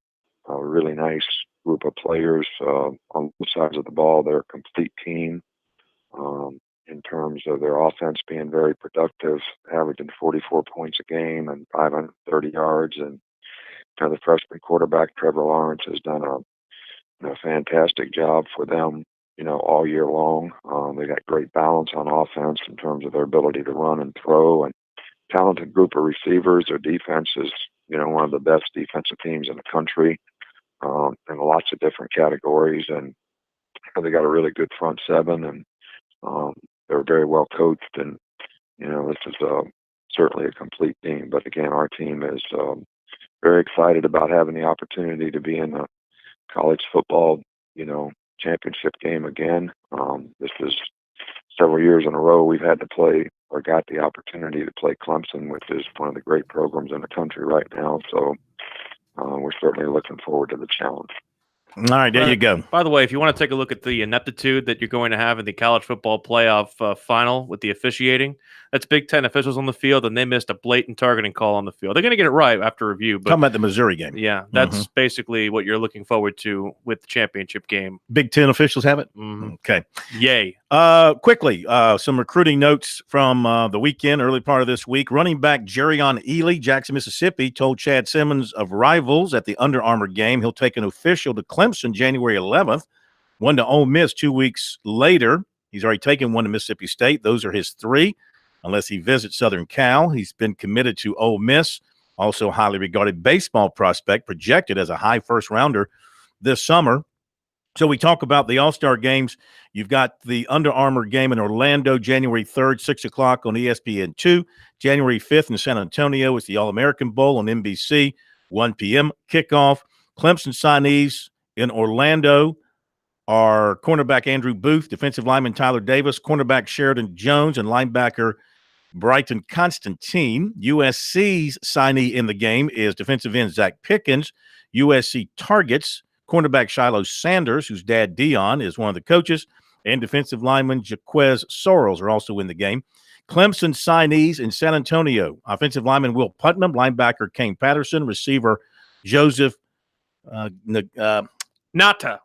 [SPEAKER 12] a really nice group of players on both sides of the ball. They're a complete team in terms of their offense being very productive, averaging 44 points a game and 530 yards. And the freshman quarterback Trevor Lawrence has done a fantastic job for them, all year long. They got great balance on offense in terms of their ability to run and throw, and talented group of receivers. Their defense is, one of the best defensive teams in the country, in lots of different categories. And they got a really good front seven, and they're very well coached. And, this is certainly a complete team. But again, our team is very excited about having the opportunity to be in the college football, championship game again. This is several years in a row we've had to play or got the opportunity to play Clemson, which is one of the great programs in the country right now. So we're certainly looking forward to the challenge.
[SPEAKER 2] All right, there you go.
[SPEAKER 3] By the way, if you want to take a look at the ineptitude that you're going to have in the college football playoff final with the officiating, that's Big Ten officials on the field, and they missed a blatant targeting call on the field. They're going to get it right after review. But
[SPEAKER 2] talking about the Missouri game.
[SPEAKER 3] Yeah, that's basically what you're looking forward to with the championship game.
[SPEAKER 2] Big Ten officials have it?
[SPEAKER 3] Mm-hmm.
[SPEAKER 2] Okay.
[SPEAKER 3] Yay.
[SPEAKER 2] Quickly, some recruiting notes from the weekend, early part of this week. Running back Jerrion Ely, Jackson, Mississippi, told Chad Simmons of Rivals at the Under Armour game he'll take an official to Clemson January 11th, one to Ole Miss 2 weeks later. He's already taken one to Mississippi State. Those are his 3, unless he visits Southern Cal. He's been committed to Ole Miss, also highly regarded baseball prospect, projected as a high first-rounder this summer. So we talk about the All-Star games. You've got the Under Armour game in Orlando, January 3rd, 6 o'clock on ESPN2. January 5th in San Antonio is the All-American Bowl on NBC, 1 p.m. kickoff. Clemson signees in Orlando are cornerback Andrew Booth, defensive lineman Tyler Davis, cornerback Sheridan Jones, and linebacker Brighton Constantine. USC's signee in the game is defensive end Zach Pickens. USC targets cornerback Shiloh Sanders, whose dad Dion is one of the coaches, and defensive lineman Jaquez Sorrells are also in the game. Clemson signees in San Antonio, offensive lineman Will Putnam, linebacker Kane Patterson, receiver Joseph
[SPEAKER 3] Nata.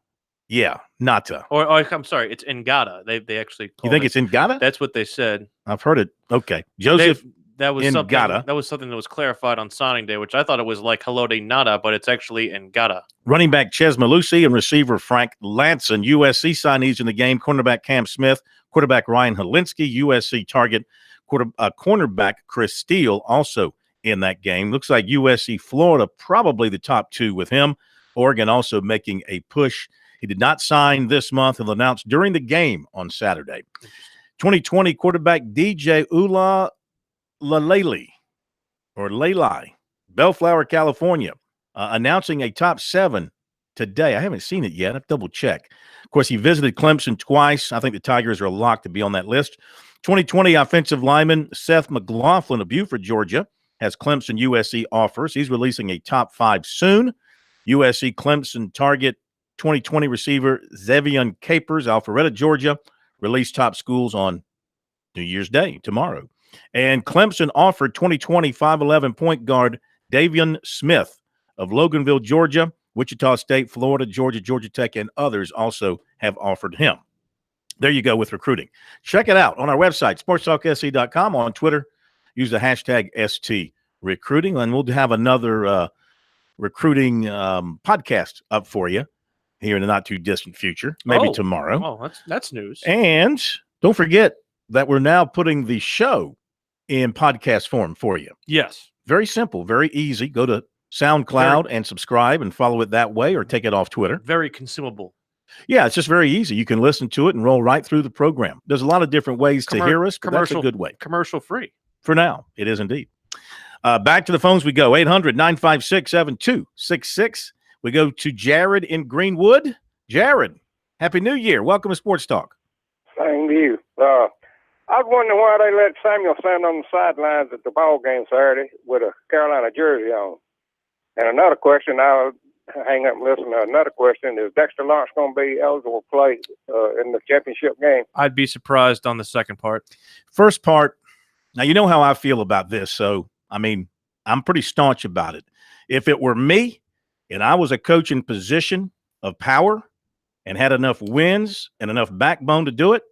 [SPEAKER 2] Yeah, Nata.
[SPEAKER 3] Or I'm sorry, it's Ngata. They actually call
[SPEAKER 2] You think
[SPEAKER 3] it.
[SPEAKER 2] it's Ngata?
[SPEAKER 3] That's what they said.
[SPEAKER 2] I've heard it. Okay. Joseph
[SPEAKER 3] that was
[SPEAKER 2] Ngata.
[SPEAKER 3] something that was clarified on signing day, which I thought it was like Haloti Nata, but it's actually Ngata.
[SPEAKER 2] Running back Ches Malusi and receiver Frank Lanson. USC signees in the game, cornerback Cam Smith, quarterback Ryan Helinski, USC target, cornerback Chris Steele also in that game. Looks like USC Florida probably the top two with him. Oregon also making a push. He did not sign this month. He'll announce during the game on Saturday. 2020 quarterback DJ Uiagalelei, Bellflower, California, announcing a top 7 today. I haven't seen it yet. I've double-checked. Of course, he visited Clemson twice. I think the Tigers are locked to be on that list. 2020 offensive lineman Seth McLaughlin of Buford, Georgia, has Clemson USC offers. He's releasing a top 5 soon. USC Clemson target 2020 receiver Zevion Capers, Alpharetta, Georgia, released top schools on New Year's Day, tomorrow. And Clemson offered 2020 5'11" point guard Davion Smith of Loganville, Georgia. Wichita State, Florida, Georgia, Georgia Tech, and others also have offered him. There you go with recruiting. Check it out on our website, SportsTalkSC.com, on Twitter. Use the hashtag STRecruiting, and we'll have another recruiting podcast up for you here in the not too distant future, maybe tomorrow.
[SPEAKER 3] Oh, that's news.
[SPEAKER 2] And don't forget that we're now putting the show in podcast form for you.
[SPEAKER 3] Yes.
[SPEAKER 2] Very simple, very easy. Go to SoundCloud and subscribe and follow it that way, or take it off Twitter.
[SPEAKER 3] Very consumable.
[SPEAKER 2] Yeah, it's just very easy. You can listen to it and roll right through the program. There's a lot of different ways to hear us, but that's a good way.
[SPEAKER 3] Commercial free.
[SPEAKER 2] For now, it is indeed. Back to the phones we go, 800-956-7266. We go to Jared in Greenwood. Jared, Happy New Year. Welcome to Sports Talk.
[SPEAKER 13] Same to you. I was wondering why they let Samuel stand on the sidelines at the ball game Saturday with a Carolina jersey on. And another question, I'll hang up and listen to another question, is Dexter Lawrence going to be eligible to play in the championship game?
[SPEAKER 3] I'd be surprised on the second part.
[SPEAKER 2] First part, now you know how I feel about this, so, I mean, I'm pretty staunch about it. If it were me and I was a coach in position of power and had enough wins and enough backbone to do it,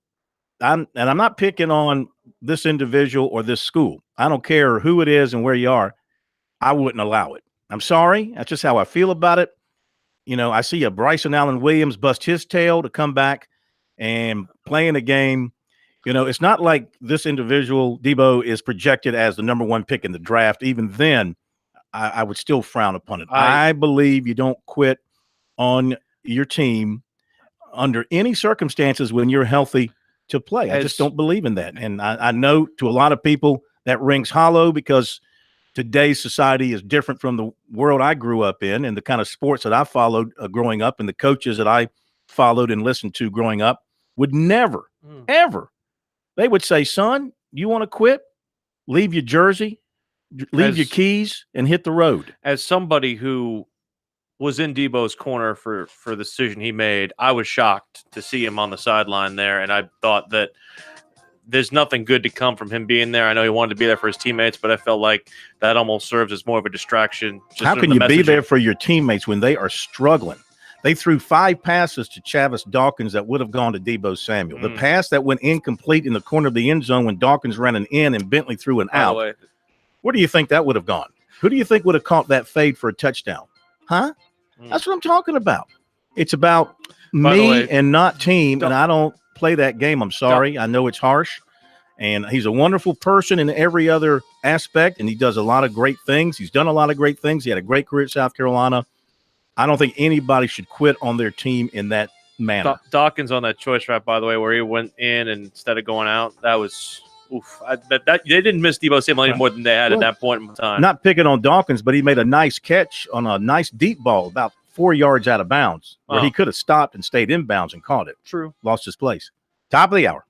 [SPEAKER 2] I'm not picking on this individual or this school. I don't care who it is and where you are. I wouldn't allow it. I'm sorry. That's just how I feel about it. You know, I see a Bryson Allen Williams bust his tail to come back and play in a game. You know, it's not like this individual, Debo, is projected as the number 1 pick in the draft. Even then, I would still frown upon it. I believe you don't quit on your team under any circumstances when you're healthy to play. I just don't believe in that. And I know to a lot of people that rings hollow because today's society is different from the world I grew up in and the kind of sports that I followed growing up, and the coaches that I followed and listened to growing up would never, ever. They would say, son, you want to quit? Leave your jersey, leave your keys, and hit the road.
[SPEAKER 3] As somebody who was in Debo's corner for the decision he made, I was shocked to see him on the sideline there, and I thought that there's nothing good to come from him being there. I know he wanted to be there for his teammates, but I felt like that almost serves as more of a distraction.
[SPEAKER 2] How can you be there for your teammates when they are struggling? They threw 5 passes to Chavis Dawkins that would have gone to Debo Samuel. The pass that went incomplete in the corner of the end zone when Dawkins ran an in and Bentley threw an out. Where do you think that would have gone? Who do you think would have caught that fade for a touchdown? Huh? That's what I'm talking about. It's about me and not team, and I don't play that game. I'm sorry. I know it's harsh, and he's a wonderful person in every other aspect, and he does a lot of great things. He's done a lot of great things. He had a great career at South Carolina. I don't think anybody should quit on their team in that manner.
[SPEAKER 3] Dawkins on that choice route, by the way, where he went in and instead of going out, that was oof. They didn't miss Debo Samuel any more than they had at that point in time.
[SPEAKER 2] Not picking on Dawkins, but he made a nice catch on a nice deep ball about 4 yards out of bounds where he could have stopped and stayed in bounds and caught it.
[SPEAKER 3] True.
[SPEAKER 2] Lost his place. Top of the hour.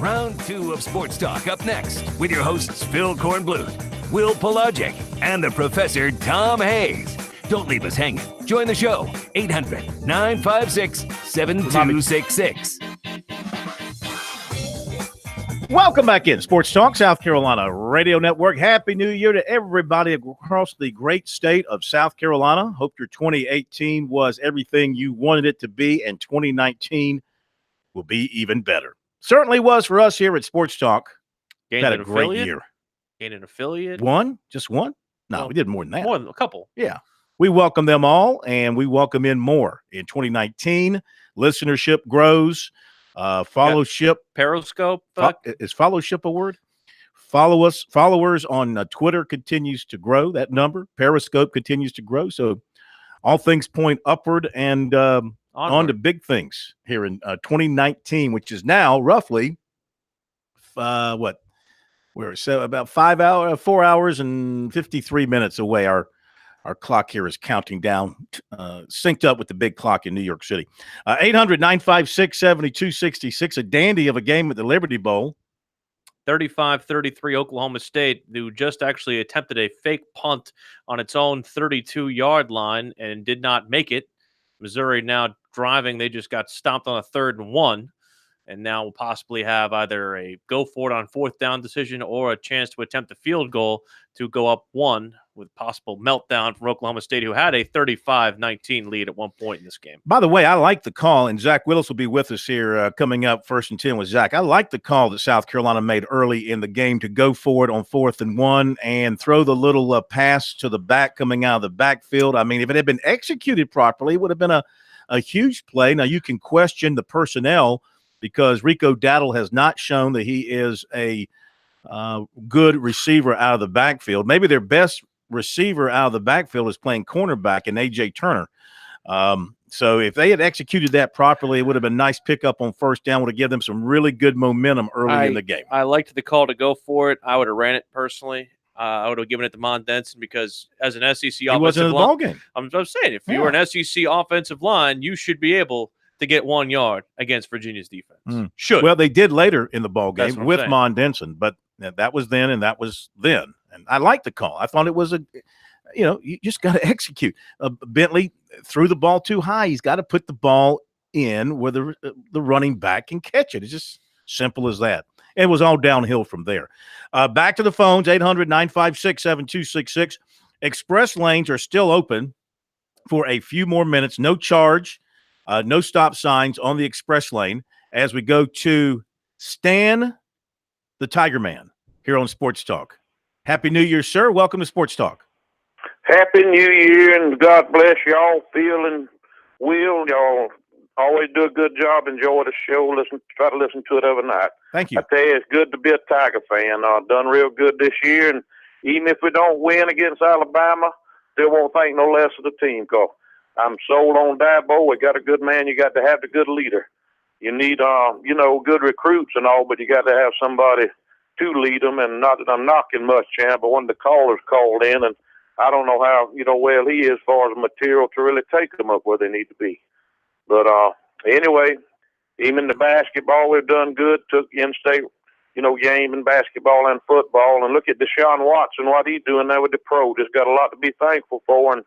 [SPEAKER 1] Round 2 of Sports Talk up next with your hosts Phil Kornblut, Will Pelagic, and the Professor Tom Hayes. Don't leave us hanging. Join the show, 800-956-7266.
[SPEAKER 2] Welcome back in Sports Talk, South Carolina Radio Network. Happy New Year to everybody across the great state of South Carolina. Hope your 2018 was everything you wanted it to be, and 2019 will be even better. Certainly was for us here at Sports Talk.
[SPEAKER 3] Gained
[SPEAKER 2] Had
[SPEAKER 3] an
[SPEAKER 2] a great
[SPEAKER 3] affiliate?
[SPEAKER 2] year.
[SPEAKER 3] Gained an affiliate?
[SPEAKER 2] One? Just one? No,
[SPEAKER 3] Well,
[SPEAKER 2] we did more than that.
[SPEAKER 3] More than a couple.
[SPEAKER 2] Yeah. We welcome them all, and we welcome in more in 2019. Listenership grows. Followship.
[SPEAKER 3] Periscope.
[SPEAKER 2] Is followship a word? Followers on Twitter continues to grow. That number. Periscope continues to grow. So all things point upward and on to big things here in 2019, which is now roughly about 4 hours and 53 minutes away. Our clock here is counting down, synced up with the big clock in New York City. 800-956-7266, a dandy of a game at the Liberty Bowl.
[SPEAKER 3] 35-33 Oklahoma State, who just actually attempted a fake punt on its own 32-yard line and did not make it. Missouri now driving. They just got stomped on a 3rd and 1. And now will possibly have either a go for it on 4th down decision or a chance to attempt a field goal to go up 1 with possible meltdown from Oklahoma State, who had a 35-19 lead at one point in this game.
[SPEAKER 2] By the way, I like the call, and Zach Willis will be with us here coming up 1st and 10 with Zach. I like the call that South Carolina made early in the game to go for it on 4th and 1 and throw the little pass to the back coming out of the backfield. I mean, if it had been executed properly, it would have been a huge play. Now, you can question the personnel because Rico Dowdle has not shown that he is a good receiver out of the backfield. Maybe their best receiver out of the backfield is playing cornerback in A.J. Turner. So if they had executed that properly, it would have been a nice pickup on 1st down, would have given them some really good momentum early in the game.
[SPEAKER 3] I liked the call to go for it. I would have ran it personally. I would have given it to Mon Denson because as an SEC offensive line,
[SPEAKER 2] he wasn't in the ball game.
[SPEAKER 3] I'm saying, if you were an SEC offensive line, you should be able to get 1 yard against Virginia's defense. Should.
[SPEAKER 2] Well, they did later in the ball game with
[SPEAKER 3] saying.
[SPEAKER 2] Mon Denson, but that was then and that was then. And I liked the call. I thought it was you just got to execute. Bentley threw the ball too high. He's got to put the ball in where the running back can catch it. It's just simple as that. It was all downhill from there. Back to the phones, 800-956-7266. Express lanes are still open for a few more minutes. No charge. No stop signs on the express lane as we go to Stan, the Tiger Man, here on Sports Talk. Happy New Year, sir. Welcome to Sports Talk.
[SPEAKER 13] Happy New Year, and God bless y'all. Phil and Will, y'all always do a good job. Enjoy the show. Try to listen to it every night.
[SPEAKER 2] Thank you.
[SPEAKER 13] I tell you, it's good to be a Tiger fan. Done real good this year, and even if we don't win against Alabama, still won't think no less of the team, because I'm sold on Dabo. We got a good man. You got to have the good leader. You need, good recruits and all, but you got to have somebody to lead them. And not that I'm knocking Muschamp, but one of the callers called in, and I don't know how, well he is as far as material to really take them up where they need to be. But anyway, even the basketball, we've done good. Took in-state, game in basketball and football. And look at Deshaun Watson, what he's doing there with the pro. Just got a lot to be thankful for. And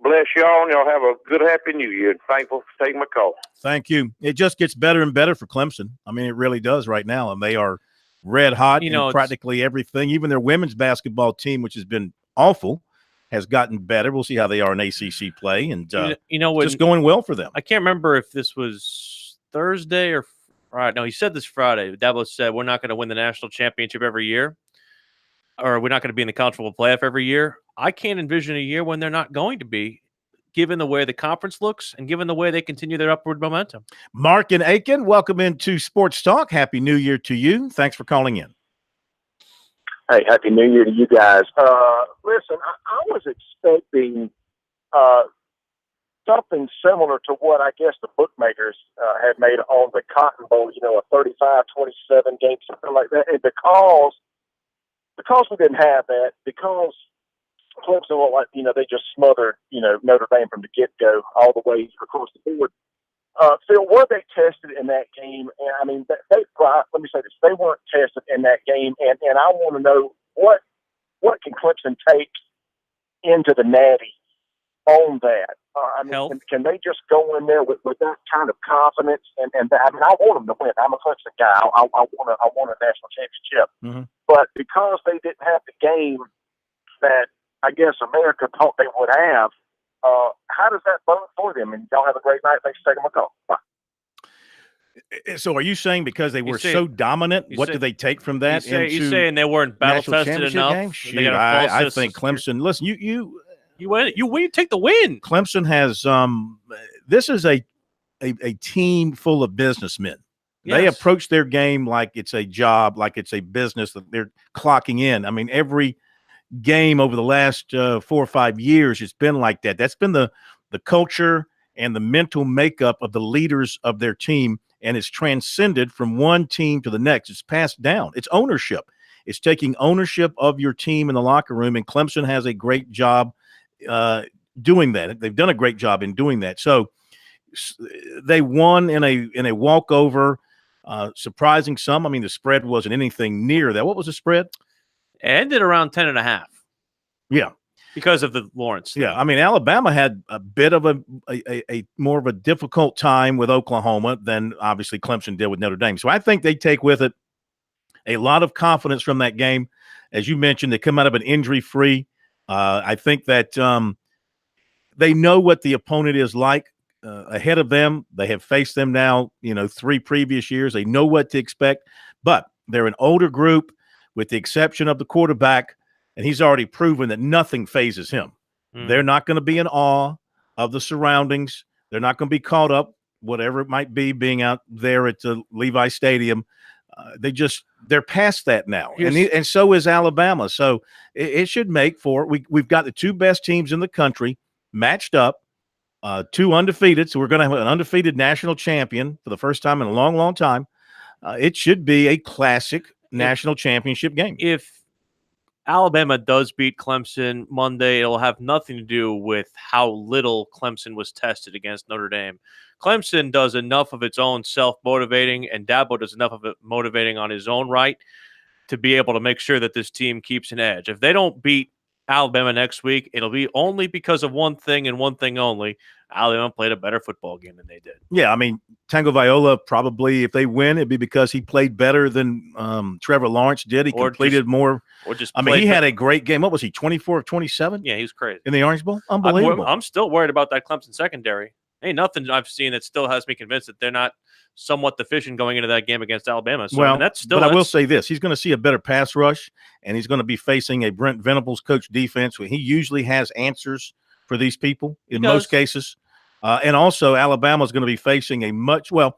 [SPEAKER 13] bless y'all, and y'all have a good, happy New Year. Thankful for taking my call.
[SPEAKER 2] Thank you. It just gets better and better for Clemson. I mean, it really does right now. And they are red hot in practically everything. Even their women's basketball team, which has been awful, has gotten better. We'll see how they are in ACC play. And just going well for them.
[SPEAKER 3] I can't remember if this was Thursday or Friday. No, he said this Friday. Dabo said, we're not going to win the national championship every year, or we're not going to be in the college football playoff every year. I can't envision a year when they're not going to be, given the way the conference looks and given the way they continue their upward momentum.
[SPEAKER 2] Mark and Aiken, welcome into Sports Talk. Happy New Year to you. Thanks for calling in.
[SPEAKER 14] Hey, Happy New Year to you guys. Listen, I was expecting something similar to what I guess the bookmakers had made on the Cotton Bowl, a 35-27 game, something like that. And because we didn't have that, because Clemson looked like, they just smothered, Notre Dame from the get-go all the way across the board. Phil, were they tested in that game? And I mean, let me say this: they weren't tested in that game, and I want to know what can Clemson take into the Natty on that. I mean, can they just go in there with that kind of confidence? And I mean, I want them to win. I'm a Clemson guy. I want a national championship.
[SPEAKER 2] Mm-hmm.
[SPEAKER 14] But because they didn't have the game that I guess America thought they would have, how does that bode for them? And y'all have a great night. Thanks for taking my call. Bye.
[SPEAKER 2] So are you saying because they were so dominant, what do they take from that?
[SPEAKER 3] You're saying they weren't battle-tested enough?
[SPEAKER 2] Game? Shoot, I think Clemson – listen,
[SPEAKER 3] you win. You take the win.
[SPEAKER 2] Clemson has this is a team full of businessmen. Yes. They approach their game like it's a job, like it's a business that they're clocking in. I mean, every game over the last 4 or 5 years, it's been like that. That's been the culture and the mental makeup of the leaders of their team, and it's transcended from one team to the next. It's passed down. It's ownership. It's taking ownership of your team in the locker room, and Clemson has a great job doing that. They've done a great job in doing that. So they won in a walkover, surprising some. I mean, the spread wasn't anything near that. What was the spread?
[SPEAKER 3] It ended around 10.5.
[SPEAKER 2] Yeah.
[SPEAKER 3] Because of the Lawrence thing.
[SPEAKER 2] Yeah, I mean, Alabama had a bit of a more of a difficult time with Oklahoma than obviously Clemson did with Notre Dame. So I think they take with it a lot of confidence from that game. As you mentioned, they come out of an injury-free. I think that they know what the opponent is like ahead of them. They have faced them now, 3 previous years. They know what to expect, but they're an older group with the exception of the quarterback, and he's already proven that nothing phases him. They're not going to be in awe of the surroundings. They're not going to be caught up, whatever it might be, being out there at the Levi Stadium. They're past that now, and so is Alabama. So it should make for we've got the 2 best teams in the country matched up, 2 undefeated. So we're going to have an undefeated national champion for the first time in a long, long time. It should be a classic national championship game.
[SPEAKER 3] If Alabama does beat Clemson Monday, it'll have nothing to do with how little Clemson was tested against Notre Dame. Clemson does enough of its own self-motivating, and Dabo does enough of it motivating on his own right to be able to make sure that this team keeps an edge. If they don't beat Alabama next week, it'll be only because of one thing and one thing only. Alabama played a better football game than they did.
[SPEAKER 2] Yeah, I mean, Tango Viola probably, if they win, it'd be because he played better than Trevor Lawrence did. He completed more. He had a great game. What was he, 24 of 27?
[SPEAKER 3] Yeah, he was crazy.
[SPEAKER 2] In the Orange Bowl? Unbelievable.
[SPEAKER 3] I'm still worried about that Clemson secondary. Ain't nothing I've seen that still has me convinced that they're not somewhat deficient going into that game against Alabama. So, I will say this. He's going to see a better pass rush, and he's going to be facing a Brent Venables coach defense where he usually has answers for these people in most cases. And also, Alabama is going to be facing they're going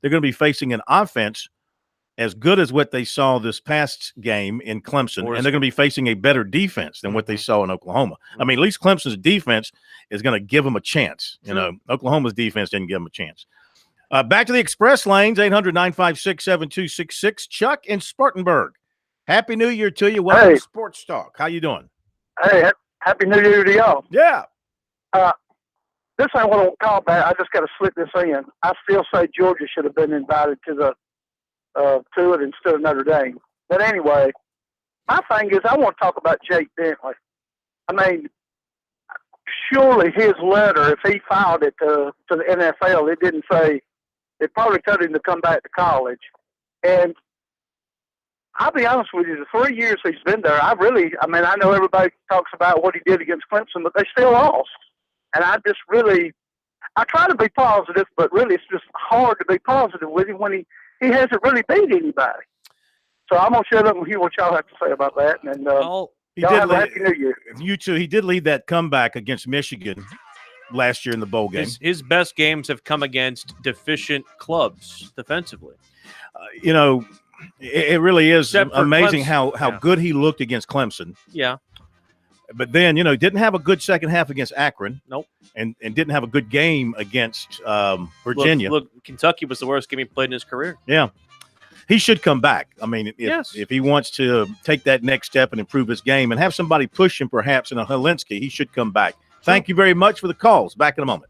[SPEAKER 3] to be facing an offense as good as what they saw this past game in Clemson, and they're going to be facing a better defense than what they saw in Oklahoma. I mean, at least Clemson's defense is going to give them a chance. Oklahoma's defense didn't give them a chance. Back to the express lanes, 800-956-7266. Chuck in Spartanburg. Happy New Year to you. Welcome to Sports Talk. How you doing?
[SPEAKER 15] Hey, Happy New Year to y'all.
[SPEAKER 2] Yeah.
[SPEAKER 15] This ain't what I call back. I just got to slip this in. I still say Georgia should have been invited to it instead of Notre Dame. But anyway, my thing is I want to talk about Jake Bentley. I mean, surely his letter, if he filed it to the NFL, it didn't say it probably told him to come back to college. And I'll be honest with you, the 3 years he's been there, I know everybody talks about what he did against Clemson, but they still lost. And I try to be positive, but really it's just hard to be positive with him when he hasn't really beat anybody. So I'm going to shut up and hear what y'all have to say about that. And y'all have a Happy New Year.
[SPEAKER 2] You too. He did lead that comeback against Michigan last year in the bowl game.
[SPEAKER 3] His best games have come against deficient clubs defensively.
[SPEAKER 2] It really is amazing how good he looked against Clemson.
[SPEAKER 3] Yeah.
[SPEAKER 2] But then, didn't have a good second half against Akron.
[SPEAKER 3] Nope.
[SPEAKER 2] And didn't have a good game against Virginia.
[SPEAKER 3] Look, Kentucky was the worst game he played in his career.
[SPEAKER 2] Yeah. He should come back. I mean, if he wants to take that next step and improve his game and have somebody push him perhaps in a Helinski, he should come back. Thank you very much for the calls. Back in a moment.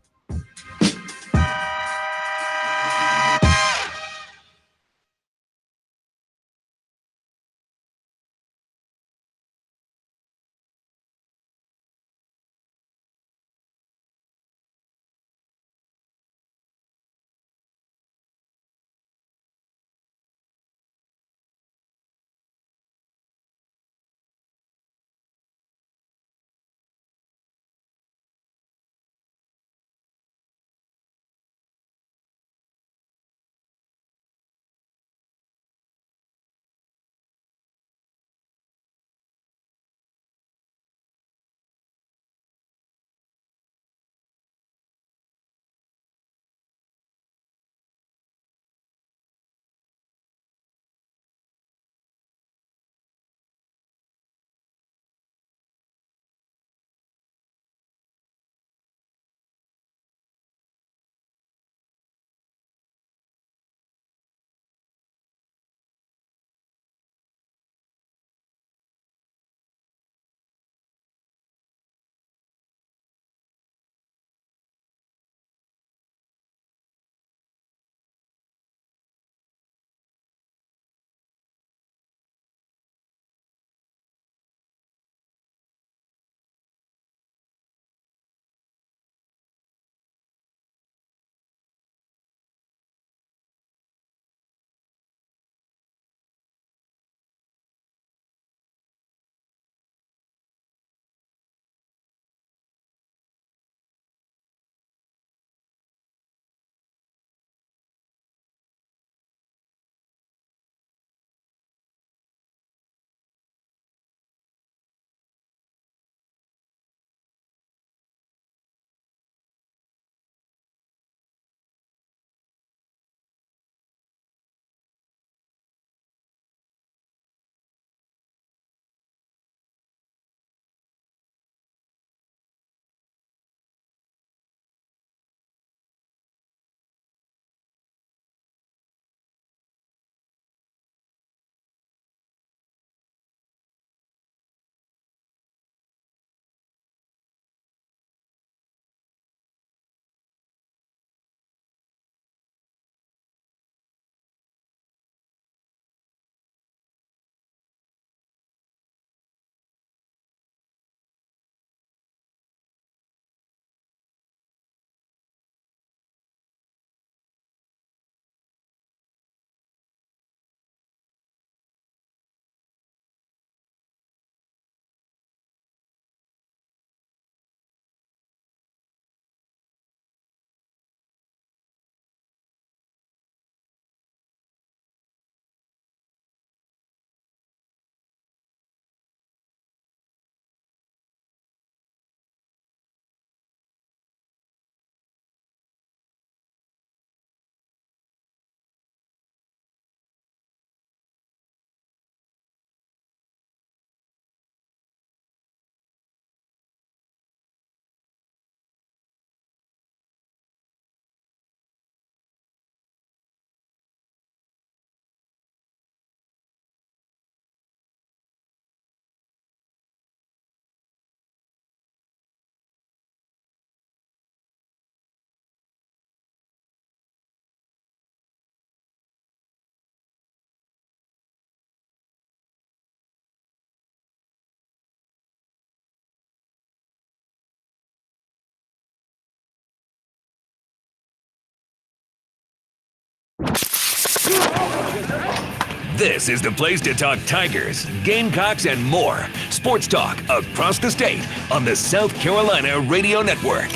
[SPEAKER 1] This is the place to talk Tigers, Gamecocks, and more. Sports talk across the state on the South Carolina Radio Network.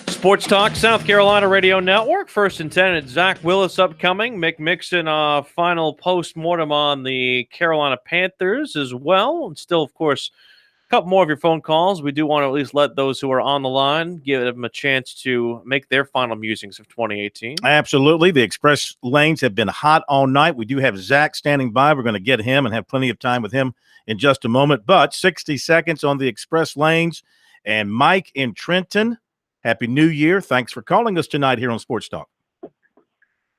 [SPEAKER 3] Sports Talk, South Carolina Radio Network. First and 10, it's Zach Willis upcoming. Mick Mixon, final post-mortem on the Carolina Panthers as well. And still, of course, a couple more of your phone calls. We do want to at least let those who are on the line give them a chance to make their final musings of 2018.
[SPEAKER 2] Absolutely. The express lanes have been hot all night. We do have Zach standing by. We're going to get him and have plenty of time with him in just a moment. But 60 seconds on the express lanes. And Mike in Trenton, Happy New Year. Thanks for calling us tonight here on Sports Talk.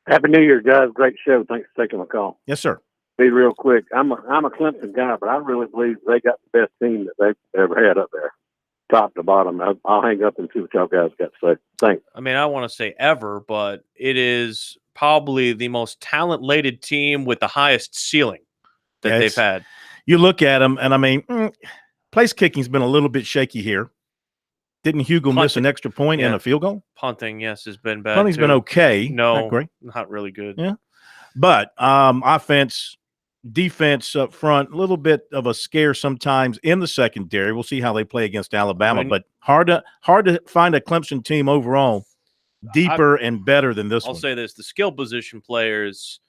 [SPEAKER 10] Happy New Year, guys. Great show. Thanks for taking my call.
[SPEAKER 2] Yes, sir.
[SPEAKER 10] Be real quick. I'm a Clemson guy, but I really believe they got the best team that they've ever had up there, top to bottom. I'll hang up and see what y'all guys got to say. Thanks.
[SPEAKER 3] I mean, I don't want to say ever, but it is probably the most talent-laden team with the highest ceiling that they've had.
[SPEAKER 2] You look at them, and I mean, place kicking's been a little bit shaky here. Didn't Hugo miss an extra point and a field goal?
[SPEAKER 3] Punting, yes, has been bad.
[SPEAKER 2] Punting's been okay.
[SPEAKER 3] No,
[SPEAKER 2] not great.
[SPEAKER 3] Not really good.
[SPEAKER 2] Yeah. But offense, defense up front, a little bit of a scare sometimes in the secondary. We'll see how they play against Alabama. But hard to find a Clemson team overall deeper and better than this one.
[SPEAKER 3] I'll say this. The skill position players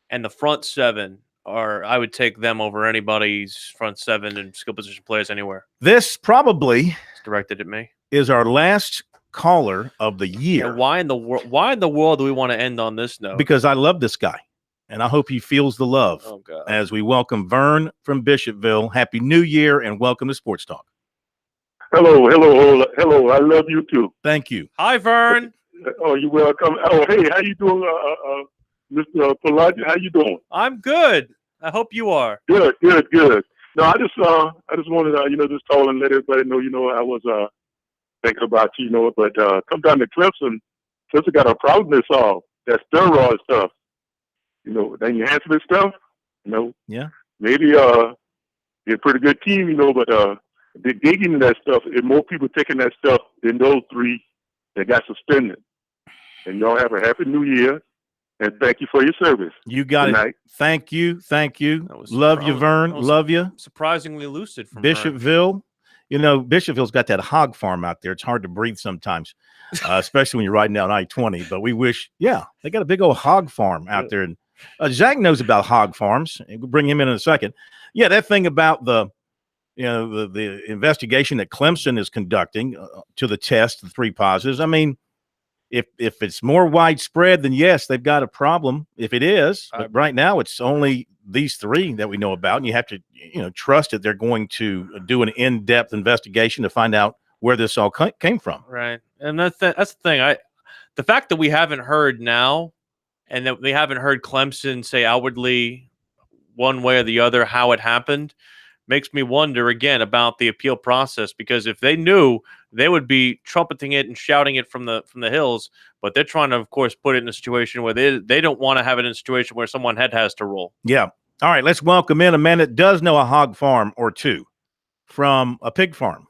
[SPEAKER 3] and the front seven I would take them over anybody's front seven and skill position players anywhere.
[SPEAKER 2] This probably
[SPEAKER 3] it's directed at me.
[SPEAKER 2] Is our last caller of the year.
[SPEAKER 3] And why in the world do we want to end on this note?
[SPEAKER 2] Because I love this guy, and I hope he feels the love as we welcome Vern from Bishopville. Happy New Year, and welcome to Sports Talk.
[SPEAKER 16] Hello. I love you too.
[SPEAKER 2] Thank you.
[SPEAKER 3] Hi, Vern.
[SPEAKER 16] Oh, you're welcome. Oh, hey, how you doing, Mr. Pelagic? How you doing?
[SPEAKER 3] I'm good. I hope you are.
[SPEAKER 16] Good. No, I just wanted to, just call and let everybody know, I was thinking about you, but come down to Clemson. Clemson got a problem to solve. That steroid stuff. That enhancement stuff.
[SPEAKER 2] Yeah.
[SPEAKER 16] Maybe they're a pretty good team, but they're digging into that stuff. And more people taking that stuff than those three that got suspended. And y'all have a happy New Year. And thank you for your service.
[SPEAKER 2] You got
[SPEAKER 16] Good
[SPEAKER 2] it.
[SPEAKER 16] night.
[SPEAKER 2] Thank you. Love you, Vern. Love you.
[SPEAKER 3] Surprisingly lucid from
[SPEAKER 2] Bishopville. Bishopville's got that hog farm out there. It's hard to breathe sometimes, especially when you're riding down I-20. But we wish, they got a big old hog farm out there. And Zach knows about hog farms. We'll bring him in a second. Yeah, that thing about the investigation that Clemson is conducting to the test, the 3 positives. I mean, if it's more widespread, then yes, they've got a problem. If it is, but right now it's only these 3 that we know about, and you have to trust that they're going to do an in-depth investigation to find out where this all came from.
[SPEAKER 3] Right, and that's the thing. The fact that we haven't heard now, and that we haven't heard Clemson say outwardly one way or the other how it happened, makes me wonder again about the appeal process, because if they knew, they would be trumpeting it and shouting it from the hills, but they're trying to, of course, put it in a situation where they don't want to have it in a situation where someone has to roll.
[SPEAKER 2] Yeah. All right, let's welcome in a man that does know a hog farm or two from a pig farm.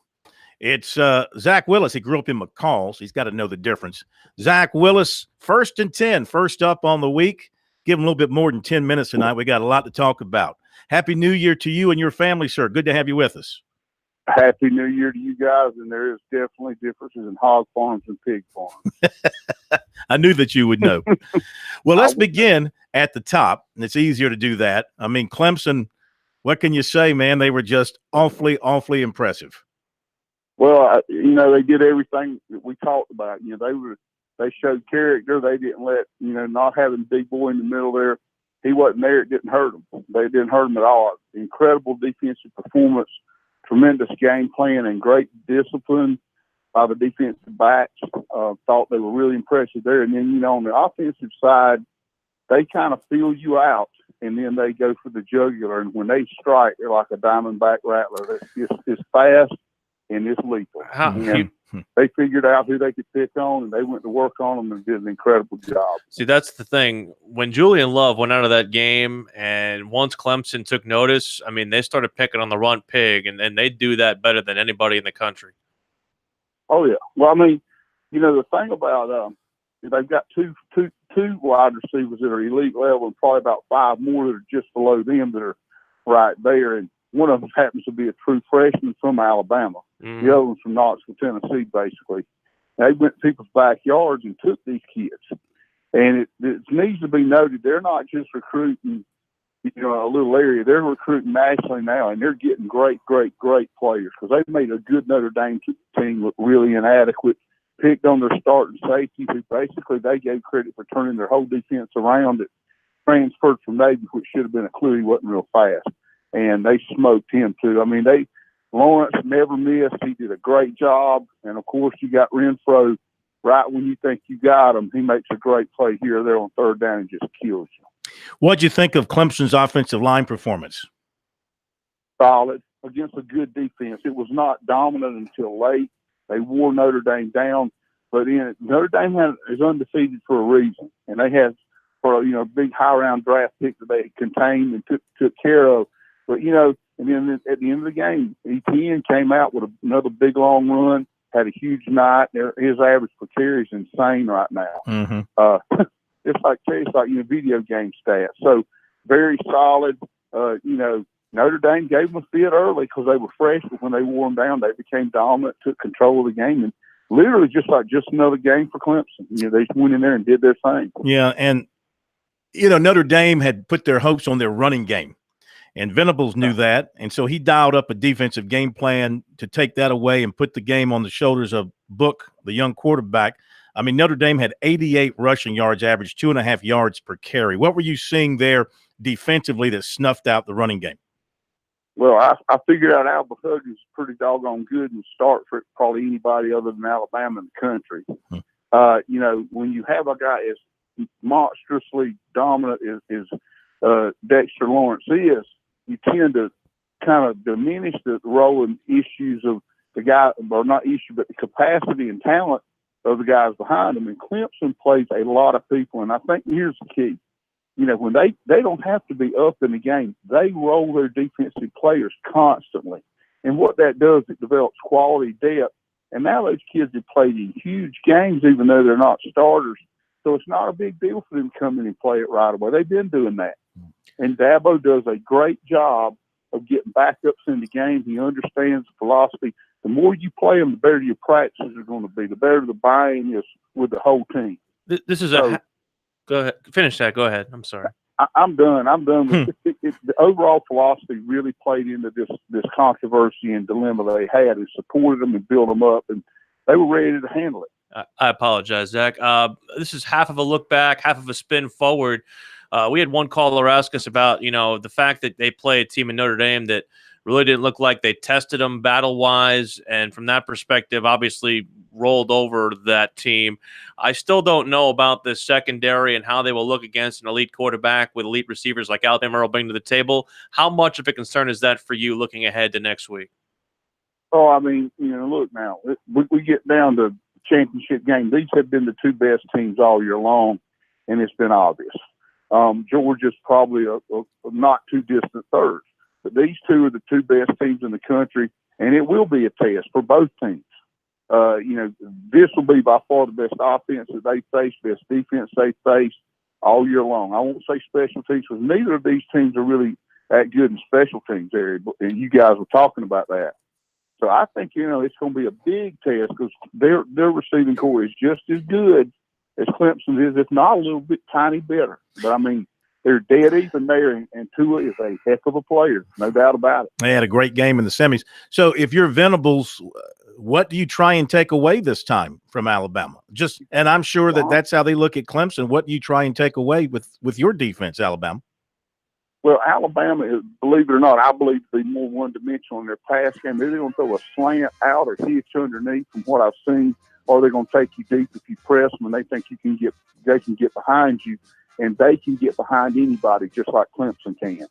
[SPEAKER 2] It's Zach Willis. He grew up in McCalls. He's got to know the difference. Zach Willis, 1st and 10, first up on the week. Give him a little bit more than 10 minutes tonight. We got a lot to talk about. Happy New Year to you and your family, sir. Good to have you with us.
[SPEAKER 17] Happy New Year to you guys, and there is definitely differences in hog farms and pig farms.
[SPEAKER 2] I knew that you would know. Well, let's begin at the top, and it's easier to do that. I mean, Clemson, what can you say, man? They were just awfully, awfully impressive.
[SPEAKER 17] Well, they did everything that we talked about. They showed character. They didn't let, not having big boy in the middle there. He wasn't there. It didn't hurt him. They didn't hurt him at all. Incredible defensive performance, tremendous game plan, and great discipline by the defensive backs. Thought they were really impressive there. And then, on the offensive side, they kind of feel you out, and then they go for the jugular. And when they strike, they're like a diamondback rattler. It's fast and it's lethal. They figured out who they could pick on, and they went to work on them and did an incredible job.
[SPEAKER 3] See, that's the thing. When Julian Love went out of that game, and once Clemson took notice, I mean, they started picking on the runt pig, and they do that better than anybody in the country.
[SPEAKER 17] Oh, yeah. Well, I mean, the thing about they've got two wide receivers that are elite level, and probably about 5 more that are just below them that are right there. And one of them happens to be a true freshman from Alabama.
[SPEAKER 3] Mm-hmm.
[SPEAKER 17] The other one's from Knoxville, Tennessee, basically. They went to people's backyards and took these kids. And it needs to be noted, they're not just recruiting, a little area. They're recruiting nationally now, and they're getting great, great, great players because they've made a good Notre Dame team look really inadequate, picked on their starting safety, who basically they gave credit for turning their whole defense around. That transferred from Navy, which should have been a clue he wasn't real fast. And they smoked him, too. I mean, Lawrence never missed. He did a great job. And, of course, you got Renfro right when you think you got him. He makes a great play here or there on third down and just kills you.
[SPEAKER 2] What'd you think of Clemson's offensive line performance?
[SPEAKER 17] Solid against a good defense. It was not dominant until late. They wore Notre Dame down. But Notre Dame is undefeated for a reason. And they had for a big high-round draft pick that they contained and took care of. But, and then at the end of the game, ETN came out with another big, long run, had a huge night. His average per carry is insane right now.
[SPEAKER 2] Mm-hmm.
[SPEAKER 17] It's like video game stats. So very solid. Notre Dame gave them a fit early because they were fresh, but when they wore them down, they became dominant, took control of the game, and literally just another game for Clemson. They just went in there and did their thing.
[SPEAKER 2] Yeah, and Notre Dame had put their hopes on their running game. And Venables knew that, and so he dialed up a defensive game plan to take that away and put the game on the shoulders of Book, the young quarterback. I mean, Notre Dame had 88 rushing yards, average 2.5 yards per carry. What were you seeing there defensively that snuffed out the running game?
[SPEAKER 17] Well, I figured out Alba Hug is pretty doggone good and start for probably anybody other than Alabama in the country. When you have a guy as monstrously dominant as Dexter Lawrence is, you tend to kind of diminish the role and issues of the guy, or not issue, but the capacity and talent of the guys behind him. And Clemson plays a lot of people, and I think here's the key. When they don't have to be up in the game, they roll their defensive players constantly. And what that does, it develops quality depth. And now those kids have played in huge games, even though they're not starters. So it's not a big deal for them to come in and play it right away. They've been doing that. And Dabo does a great job of getting backups in the game. He understands the philosophy. The more you play them, the better your practices are going to be, the better the buy-in is with the whole team.
[SPEAKER 3] This is go ahead. Finish that. Go ahead. I'm sorry.
[SPEAKER 17] I'm done. With the overall philosophy really played into this controversy and dilemma they had, and supported them and built them up, and they were ready to handle it.
[SPEAKER 3] I apologize, Zach. This is half of a look back, half of a spin forward. We had one caller ask us about, the fact that they play a team in Notre Dame that really didn't look like they tested them battle-wise, and from that perspective, obviously rolled over that team. I still don't know about this secondary and how they will look against an elite quarterback with elite receivers like Alabama will bring to the table. How much of a concern is that for you looking ahead to next week?
[SPEAKER 17] Oh, I mean, look now, we get down to championship game. These have been the two best teams all year long, and it's been obvious. Georgia's probably a not too distant third. But these two are the two best teams in the country, and it will be a test for both teams. This will be by far the best offense that they face, best defense they face all year long. I won't say special teams, because neither of these teams are really that good in special teams area, and you guys were talking about that. So I think, it's going to be a big test, because their receiving core is just as good as Clemson is, if not a little bit tiny better. But, I mean, they're dead even there, and Tua is a heck of a player, no doubt about it.
[SPEAKER 2] They had a great game in the semis. So if you're Venables, what do you try and take away this time from Alabama? And I'm sure that's how they look at Clemson. What do you try and take away with your defense, Alabama?
[SPEAKER 17] Well, Alabama is, believe it or not, I believe to be more one-dimensional in their pass game. They're going to throw a slant out or hitch underneath from what I've seen, or they're going to take you deep if you press them and they think they can get behind you. And they can get behind anybody just like Clemson can.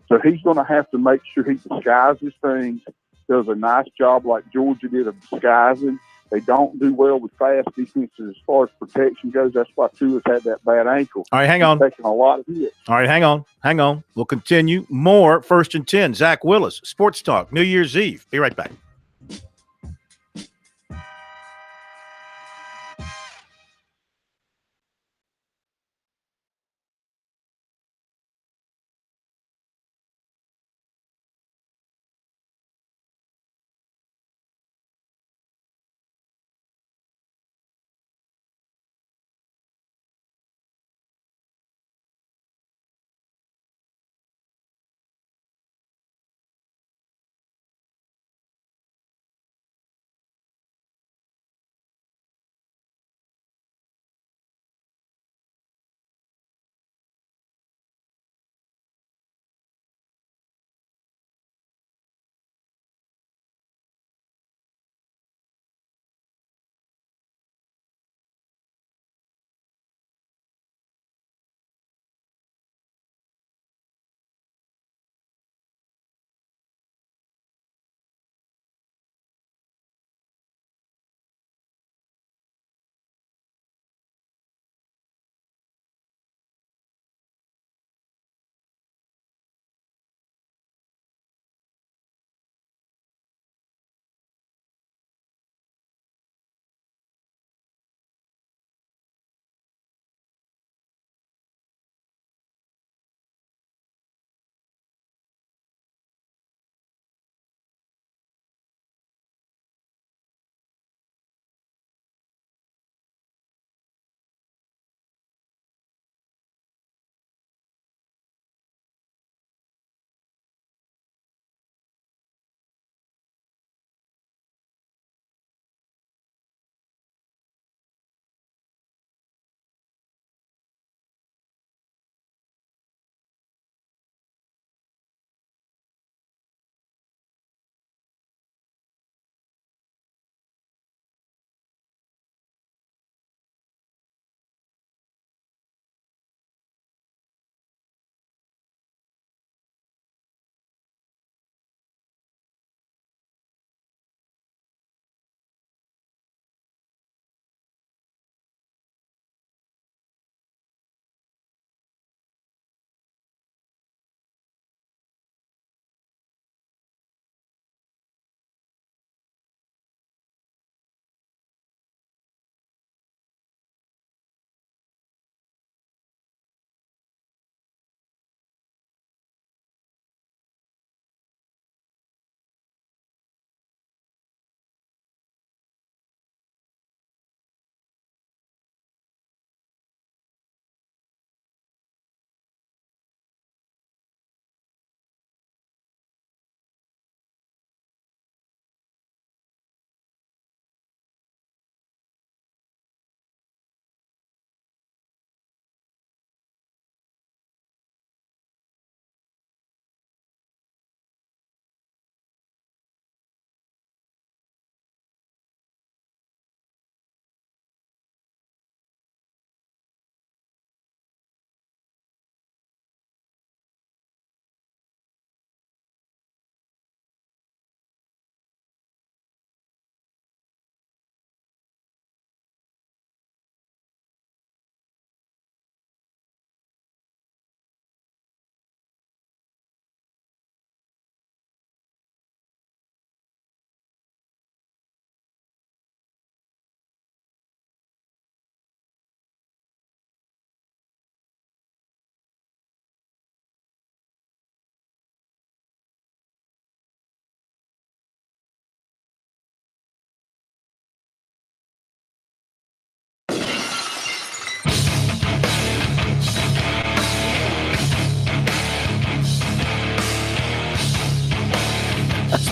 [SPEAKER 17] So he's going to have to make sure he disguises things, does a nice job like Georgia did of disguising. They don't do well with fast defenses as far as protection goes. That's why Tua's had that bad ankle.
[SPEAKER 2] All right, hang on.
[SPEAKER 17] He's taking a lot of hits.
[SPEAKER 2] All right, hang on. We'll continue. More First and 10. Zach Willis, Sports Talk, New Year's Eve. Be right back.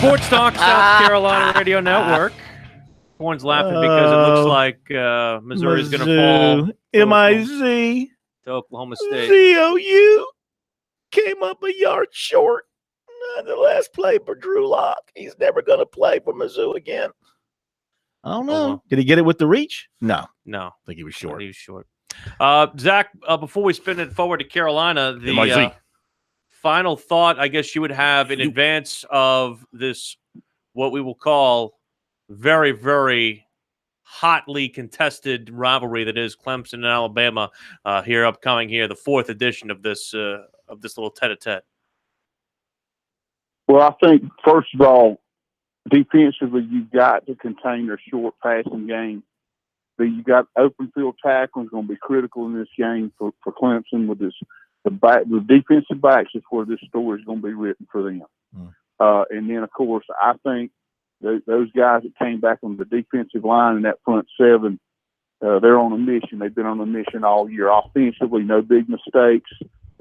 [SPEAKER 3] Sports Talk South Carolina Radio Network. Horn's laughing because it looks like Missouri's going to fall.
[SPEAKER 2] M-I-Z.
[SPEAKER 3] To Oklahoma State.
[SPEAKER 2] Z-O-U came up a yard short. The last play for Drew Lock. He's never going to play for Mizzou again. I don't know. Did he get it with the reach? No.
[SPEAKER 3] No.
[SPEAKER 2] I think he was short.
[SPEAKER 3] He was short. Zach, before we spin it forward to Carolina, the final thought I guess you would have in advance of this, what we will call very, very hotly contested rivalry that is Clemson and Alabama here upcoming here, the 4th edition of this little tete-a-tete.
[SPEAKER 17] Well, I think, first of all, defensively, you've got to contain their short passing game. You got open field tackling going to be critical in this game for Clemson with the defensive backs is where this story is going to be written for them. And then, of course, I think those guys that came back on the defensive line in that front seven, they're on a mission. They've been on a mission all year. Offensively, no big mistakes.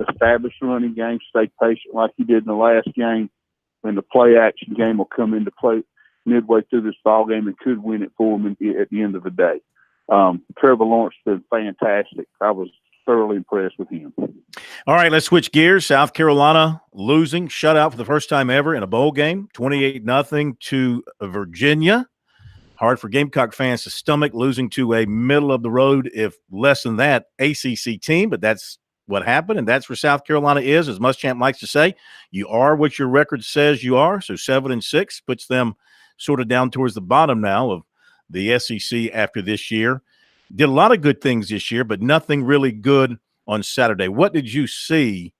[SPEAKER 17] Establish the running game. Stay patient like you did in the last game. And the play-action game will come into play midway through this ball game and could win it for them at the end of the day. Trevor Lawrence has been fantastic. I was thoroughly impressed with him.
[SPEAKER 2] All right, let's switch gears. South Carolina losing, shutout for the first time ever in a bowl game, 28-0 to Virginia. Hard for Gamecock fans to stomach losing to a middle-of-the-road, if less than that, ACC team, but that's what happened, and that's where South Carolina is. As Muschamp likes to say, you are what your record says you are. So 7-6 puts them sort of down towards the bottom now of the SEC after this year. Did a lot of good things this year, but nothing really good on Saturday. What did you see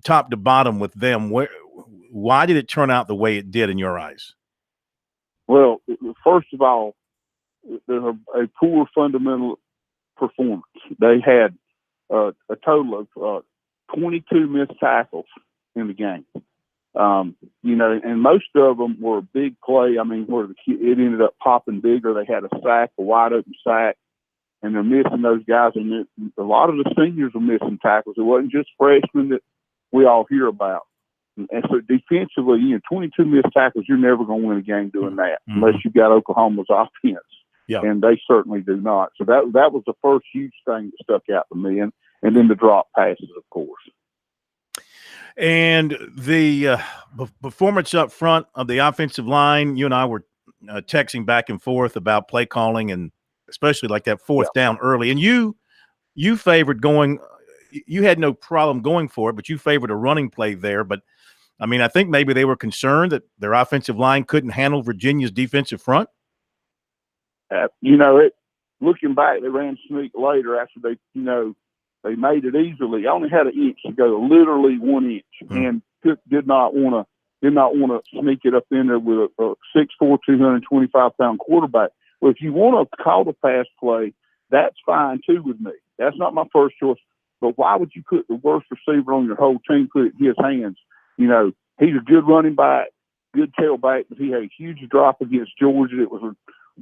[SPEAKER 2] top to bottom with them? Why did it turn out the way it did in your eyes?
[SPEAKER 17] Well, first of all, there's a poor fundamental performance. They had a total of 22 missed tackles in the game. And most of them were big play. I mean, where it ended up popping bigger. They had a sack, a wide open sack, and they're missing those guys. And a lot of the seniors were missing tackles. It wasn't just freshmen that we all hear about. And so defensively, 22 missed tackles, you're never going to win a game doing that unless you've got Oklahoma's offense.
[SPEAKER 2] Yeah.
[SPEAKER 17] And they certainly do not. So that was the first huge thing that stuck out to me. And then the drop passes, of course.
[SPEAKER 2] And the performance up front of the offensive line, you and I were texting back and forth about play calling and especially like that fourth down early. And you favored going – you had no problem going for it, but you favored a running play there. But, I mean, I think maybe they were concerned that their offensive line couldn't handle Virginia's defensive front.
[SPEAKER 17] Looking back, they ran sneak later after they made it easily. I only had an inch to go, literally 1 inch, and did not want to sneak it up in there with a 6'4", 225-pound quarterback. Well, if you want to call the pass play, that's fine too with me. That's not my first choice. But why would you put the worst receiver on your whole team, put it in his hands? He's a good running back, good tailback, but he had a huge drop against Georgia. It was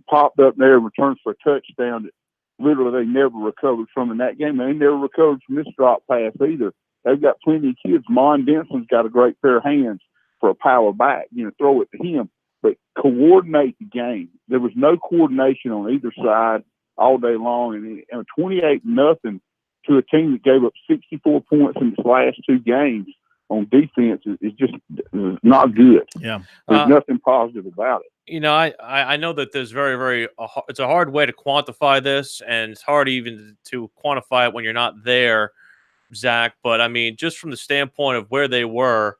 [SPEAKER 17] popped up there, returns for a touchdown that literally they never recovered from in that game. They never recovered from this drop pass either. They've got plenty of kids. Mon Denson's got a great pair of hands for a power back. Throw it to him. But coordinate the game. There was no coordination on either side all day long. And 28-0 to a team that gave up 64 points in its last two games on defense is just not good.
[SPEAKER 2] Yeah.
[SPEAKER 17] There's nothing positive about it.
[SPEAKER 3] I know that there's very, very it's a hard way to quantify this, and it's hard even to quantify it when you're not there, Zach. But, I mean, just from the standpoint of where they were,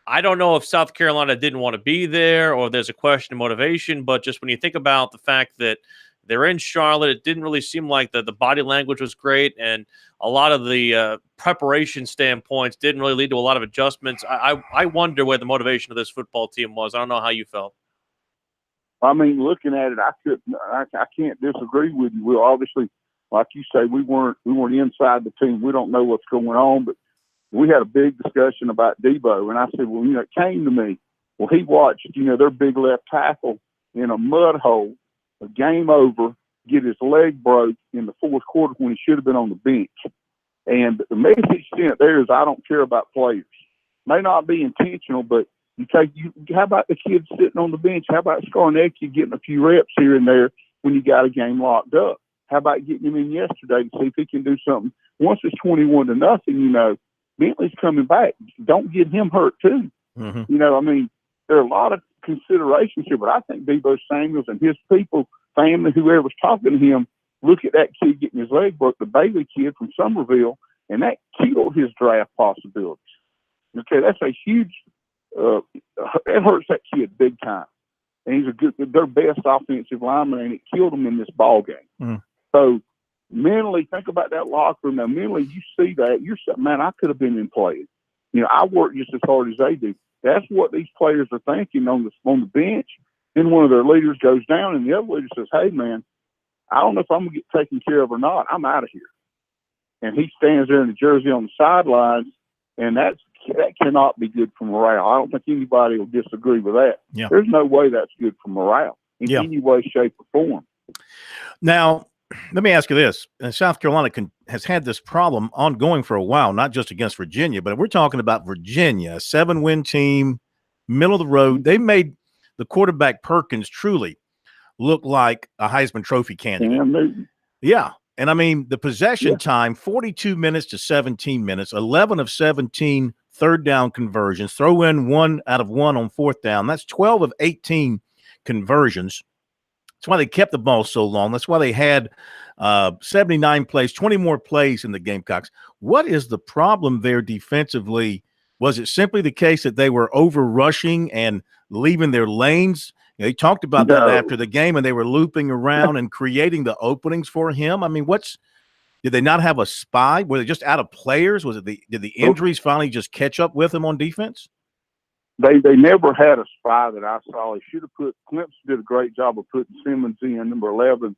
[SPEAKER 3] I don't know if South Carolina didn't want to be there or there's a question of motivation, but just when you think about the fact that they're in Charlotte, it didn't really seem like the body language was great, and a lot of the preparation standpoints didn't really lead to a lot of adjustments. I wonder where the motivation of this football team was. I don't know how you felt.
[SPEAKER 17] I mean, looking at it, I can't disagree with you. Well, obviously, like you say, we weren't inside the team. We don't know what's going on, but we had a big discussion about Debo, and I said, well, it came to me. Well, he watched, their big left tackle in a mud hole, a game over, get his leg broke in the fourth quarter when he should have been on the bench. And the message sent there is I don't care about players. May not be intentional, but, How about the kids sitting on the bench? How about Scarnecchia getting a few reps here and there when you got a game locked up? How about getting him in yesterday to see if he can do something? Once it's 21-0, Bentley's coming back. Don't get him hurt too.
[SPEAKER 2] Mm-hmm.
[SPEAKER 17] There are a lot of considerations here, but I think Debo Samuels and his people, family, whoever's talking to him, look at that kid getting his leg broke, the Bailey kid from Somerville, and that killed his draft possibilities. Okay, that's a huge. It hurts that kid big time, and he's their best offensive lineman, and it killed him in this ball game.
[SPEAKER 2] Mm.
[SPEAKER 17] So mentally, think about that locker room. Now, mentally, you see that you're saying, man, I could have been in play. I work just as hard as they do. That's what these players are thinking on the bench. Then one of their leaders goes down, and the other leader says, "Hey, man, I don't know if I'm gonna get taken care of or not. I'm out of here." And he stands there in the jersey on the sidelines, and that cannot be good for morale. I don't think anybody will disagree with that.
[SPEAKER 2] Yeah.
[SPEAKER 17] There's no way that's good for morale in any way, shape, or form.
[SPEAKER 2] Now, let me ask you this. South Carolina has had this problem ongoing for a while, not just against Virginia, but we're talking about Virginia, a 7-win team, middle of the road. They made the quarterback Perkins truly look like a Heisman Trophy candidate. Yeah. And the possession time, 42 minutes to 17 minutes, 11 of 17 third down conversions, throw in 1 out of 1 on fourth down. That's 12 of 18 conversions. That's why they kept the ball so long. That's why they had 79 plays, 20 more plays in the Gamecocks. What is the problem there defensively? Was it simply the case that they were over rushing and leaving their lanes? They talked about that after the game, and they were looping around and creating the openings for him. Did they not have a spy? Were they just out of players? Did the injuries finally just catch up with them on defense?
[SPEAKER 17] They never had a spy that I saw. He should have Clemson did a great job of putting Simmons in, number 11,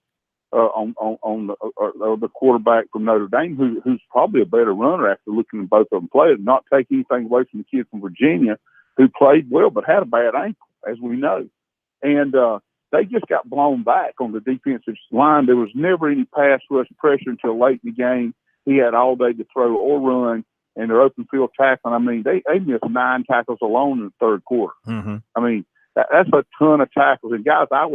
[SPEAKER 17] on the quarterback from Notre Dame, who's probably a better runner after looking at both of them play. Not take anything away from the kid from Virginia who played well but had a bad ankle, as we know. And they just got blown back on the defensive line. There was never any pass rush pressure until late in the game. He had all day to throw or run, and their open field tackling. They missed 9 tackles alone in the third quarter.
[SPEAKER 2] Mm-hmm.
[SPEAKER 17] That's a ton of tackles. And guys, I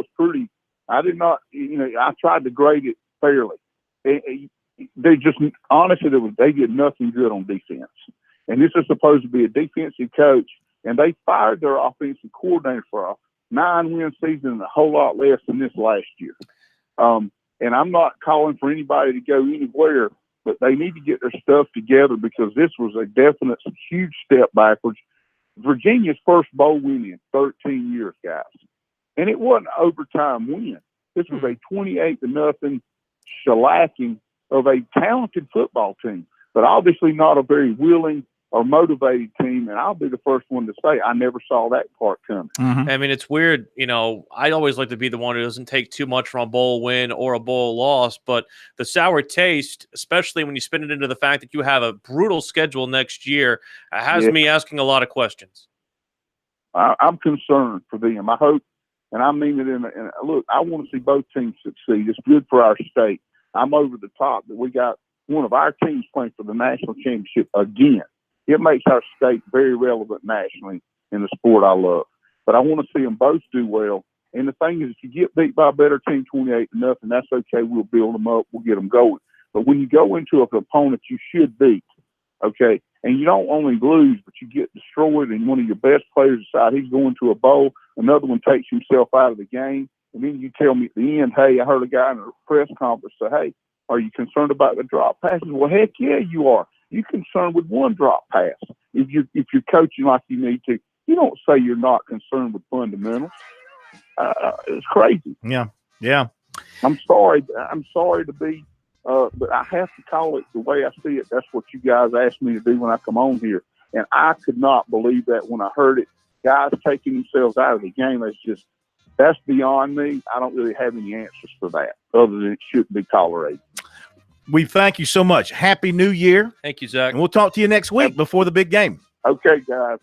[SPEAKER 17] tried to grade it fairly. They just, honestly, they did nothing good on defense. And this is supposed to be a defensive coach, and they fired their offensive coordinator for a 9-win season and a whole lot less than this last year. And I'm not calling for anybody to go anywhere, but they need to get their stuff together because this was a definite huge step backwards. Virginia's first bowl win in 13 years, guys. And it wasn't an overtime win. This was a 28-0 shellacking of a talented football team, but obviously not a very willing or motivated team. And I'll be the first one to say I never saw that part coming.
[SPEAKER 2] Mm-hmm.
[SPEAKER 3] It's weird. I always like to be the one who doesn't take too much from a bowl win or a bowl loss, but the sour taste, especially when you spin it into the fact that you have a brutal schedule next year, has me asking a lot of questions.
[SPEAKER 17] I'm concerned for them. I hope, and I mean it look, I want to see both teams succeed. It's good for our state. I'm over the top that we got one of our teams playing for the national championship again. It makes our state very relevant nationally in the sport I love. But I want to see them both do well. And the thing is, if you get beat by a better team 28-0, that's okay. We'll build them up. We'll get them going. But when you go into an opponent you should beat, okay, and you don't only lose, but you get destroyed and one of your best players decide he's going to a bowl, another one takes himself out of the game, and then you tell me at the end, hey, I heard a guy in a press conference say, hey, are you concerned about the drop passes? Well, heck yeah, you are. You're concerned with one drop pass. If you're coaching like you need to, you don't say you're not concerned with fundamentals. It's crazy.
[SPEAKER 2] Yeah.
[SPEAKER 17] I'm sorry to be, but I have to call it the way I see it. That's what you guys asked me to do when I come on here, and I could not believe that when I heard it. Guys taking themselves out of the game. That's beyond me. I don't really have any answers for that, other than it shouldn't be tolerated.
[SPEAKER 2] We thank you so much. Happy New Year.
[SPEAKER 3] Thank you, Zach.
[SPEAKER 2] And we'll talk to you next week before the big game.
[SPEAKER 17] Okay, guys.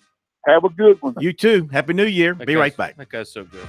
[SPEAKER 17] Have a good one.
[SPEAKER 2] You too. Happy New Year. Be right back.
[SPEAKER 3] That guy's so good.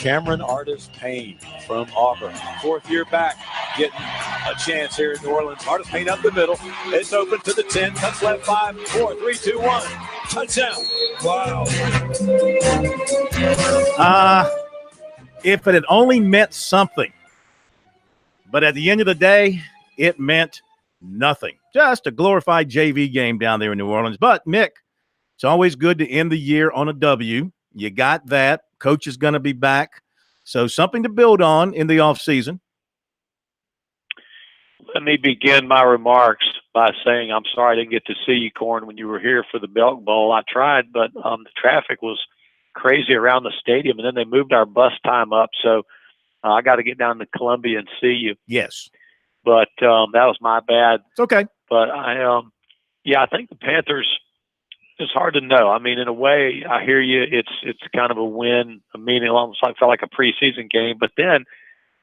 [SPEAKER 18] Cameron Artis-Payne from Auburn. 4th year back, getting a chance here in New Orleans. Artis-Payne up the middle. It's open to the 10. Cuts left 5, 4, 3, 2, 1. Touchdown. Wow.
[SPEAKER 2] If it had only meant something. But at the end of the day, it meant nothing. Just a glorified JV game down there in New Orleans. But, Mick, it's always good to end the year on a W. You got that. Coach is going to be back. So something to build on in the offseason.
[SPEAKER 19] Let me begin my remarks by saying I'm sorry I didn't get to see you, Corn, when you were here for the Belk Bowl. I tried, but the traffic was crazy around the stadium, and then they moved our bus time up. So I got to get down to Columbia and see you.
[SPEAKER 2] Yes.
[SPEAKER 19] But that was my bad.
[SPEAKER 2] It's okay.
[SPEAKER 19] But I think the Panthers, it's hard to know. I mean, in a way, I hear you. It's kind of a win. I mean, it almost felt like a preseason game. But then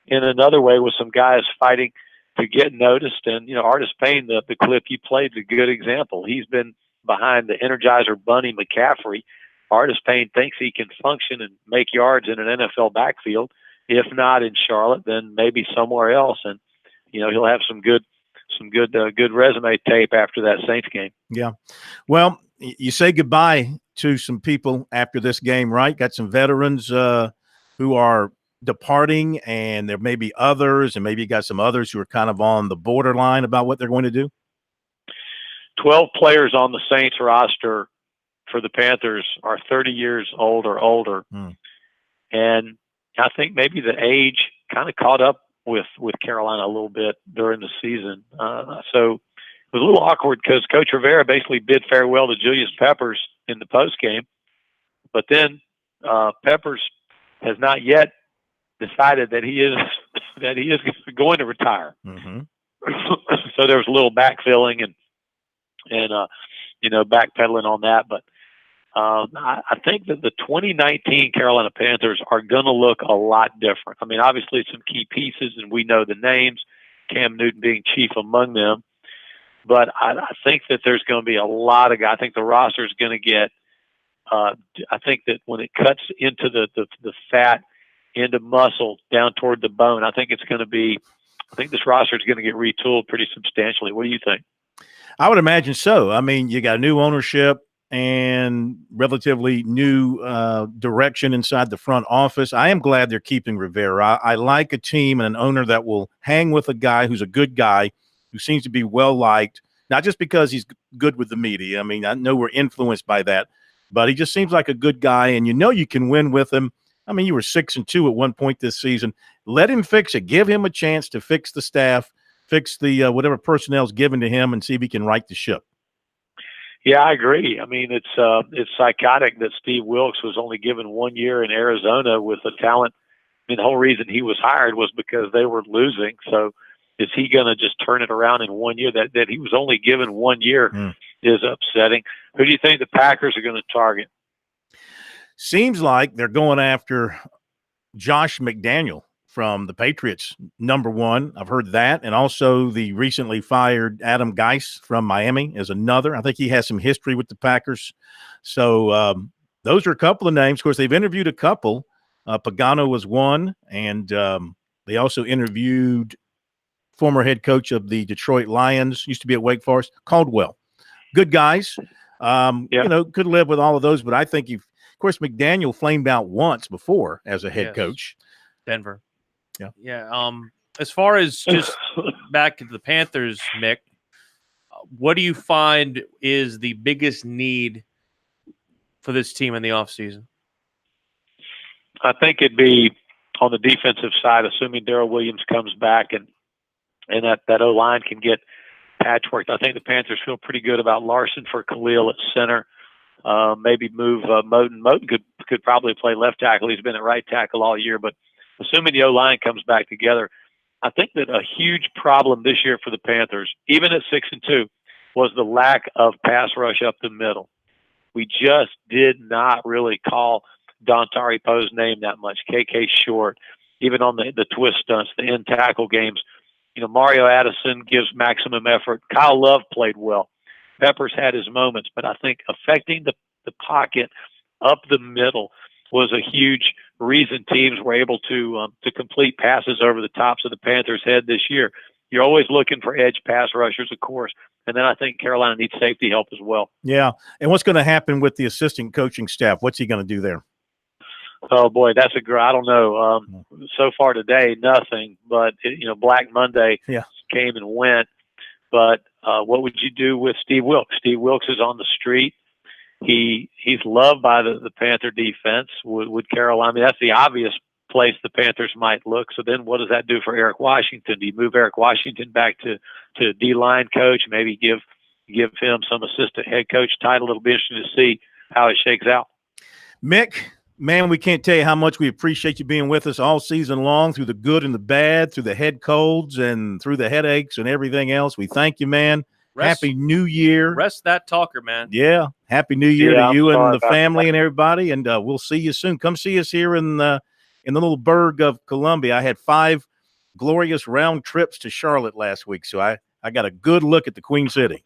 [SPEAKER 19] in another way, with some guys fighting to get noticed. And, Artis-Payne, the clip you played is a good example. He's been behind the Energizer Bunny McCaffrey. Artis-Payne thinks he can function and make yards in an NFL backfield. If not in Charlotte, then maybe somewhere else. And, he'll have some good resume tape after that Saints game.
[SPEAKER 2] Yeah. Well, you say goodbye to some people after this game, right? Got some veterans who are departing, and there may be others, and maybe you got some others who are kind of on the borderline about what they're going to do.
[SPEAKER 19] 12 players on the Saints roster for the Panthers are 30 years old or older. And I think maybe the age kind of caught up with Carolina a little bit during the season. So it was a little awkward because Coach Rivera basically bid farewell to Julius Peppers in the postgame. But then Peppers has not yet decided that he is going to retire.
[SPEAKER 2] Mm-hmm.
[SPEAKER 19] So there was a little backfilling and backpedaling on that. But I think that the 2019 Carolina Panthers are going to look a lot different. I mean, obviously some key pieces, and we know the names, Cam Newton being chief among them. But I think that there's going to be a lot of guys. I think the roster is going to get I think that when it cuts into the fat, into muscle, down toward the bone, I think this roster is going to get retooled pretty substantially. What do you think?
[SPEAKER 2] I would imagine so. I mean, you got new ownership and relatively new direction inside the front office. I am glad they're keeping Rivera. I like a team and an owner that will hang with a guy who's a good guy, who seems to be well-liked, not just because he's good with the media. I mean, I know we're influenced by that, but he just seems like a good guy, and you can win with him. I mean, you were 6-2 at one point this season. Let him fix it. Give him a chance to fix the staff, fix the whatever personnel's given to him, and see if he can right the ship.
[SPEAKER 19] Yeah, I agree. I mean, it's psychotic that Steve Wilkes was only given 1 year in Arizona with the talent. I mean, the whole reason he was hired was because they were losing. So is he going to just turn it around in 1 year? That he was only given 1 year is upsetting. Who do you think the Packers are going to target?
[SPEAKER 2] Seems like they're going after Josh McDaniel from the Patriots, number one. I've heard that. And also the recently fired Adam Gase from Miami is another. I think he has some history with the Packers. So those are a couple of names. Of course, they've interviewed a couple. Pagano was one. And they also interviewed former head coach of the Detroit Lions, used to be at Wake Forest, Caldwell. Good guys. Could live with all of those. But I think of course, McDaniel flamed out once before as a head coach.
[SPEAKER 3] Denver.
[SPEAKER 2] Yeah.
[SPEAKER 3] Yeah. As far as just back to the Panthers, Mick, what do you find is the biggest need for this team in the offseason?
[SPEAKER 19] I think it'd be on the defensive side, assuming Darrell Williams comes back and that O-line can get patchworked. I think the Panthers feel pretty good about Larson for Khalil at center. Maybe move Moten. Moten could probably play left tackle. He's been at right tackle all year, but assuming the O-line comes back together, I think that a huge problem this year for the Panthers, even at 6-2, was the lack of pass rush up the middle. We just did not really call Dontari Poe's name that much. KK Short, even on the twist stunts, the end tackle games. Mario Addison gives maximum effort. Kyle Love played well. Peppers had his moments, but I think affecting the pocket up the middle was a huge reason teams were able to complete passes over the tops of the Panthers' head this year. You're always looking for edge pass rushers, of course, and then I think Carolina needs safety help as well.
[SPEAKER 2] Yeah, and what's going to happen with the assistant coaching staff? What's he going to do there?
[SPEAKER 19] Oh boy, that's I don't know. So far today, nothing. But Black Monday came and went. But what would you do with Steve Wilks? Steve Wilks is on the street. He's loved by the Panther defense. Would Carolina? I mean, that's the obvious place the Panthers might look. So then, what does that do for Eric Washington? Do you move Eric Washington back to D-line coach? Maybe give him some assistant head coach title. It'll be interesting to see how it shakes out.
[SPEAKER 2] Mick, man, we can't tell you how much we appreciate you being with us all season long, through the good and the bad, through the head colds and through the headaches and everything else. We thank you, man. Happy New Year.
[SPEAKER 3] Rest that talker, man.
[SPEAKER 2] Yeah. Happy New Year to you and the family and everybody. And we'll see you soon. Come see us here in the little burg of Columbia. I had 5 glorious round trips to Charlotte last week, so I got a good look at the Queen City.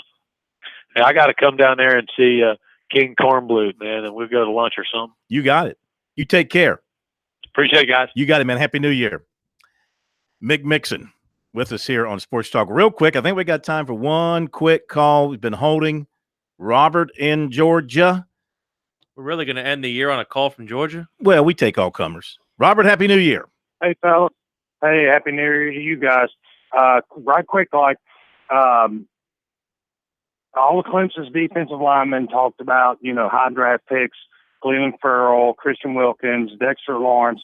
[SPEAKER 19] Hey, I got to come down there and see King Cornblood, man, and we'll go to lunch or something.
[SPEAKER 2] You got it. You take care.
[SPEAKER 19] Appreciate it, guys.
[SPEAKER 2] You got it, man. Happy New Year. Mick Mixon with us here on Sports Talk. Real quick, I think we got time for one quick call. We've been holding Robert in Georgia.
[SPEAKER 3] We're really going to end the year on a call from Georgia?
[SPEAKER 2] Well, we take all comers. Robert, Happy New Year.
[SPEAKER 20] Hey, fellas. Hey, Happy New Year to you guys. Right quick, all of Clemson's defensive linemen talked about, high draft picks, Cleveland Farrell, Christian Wilkins, Dexter Lawrence.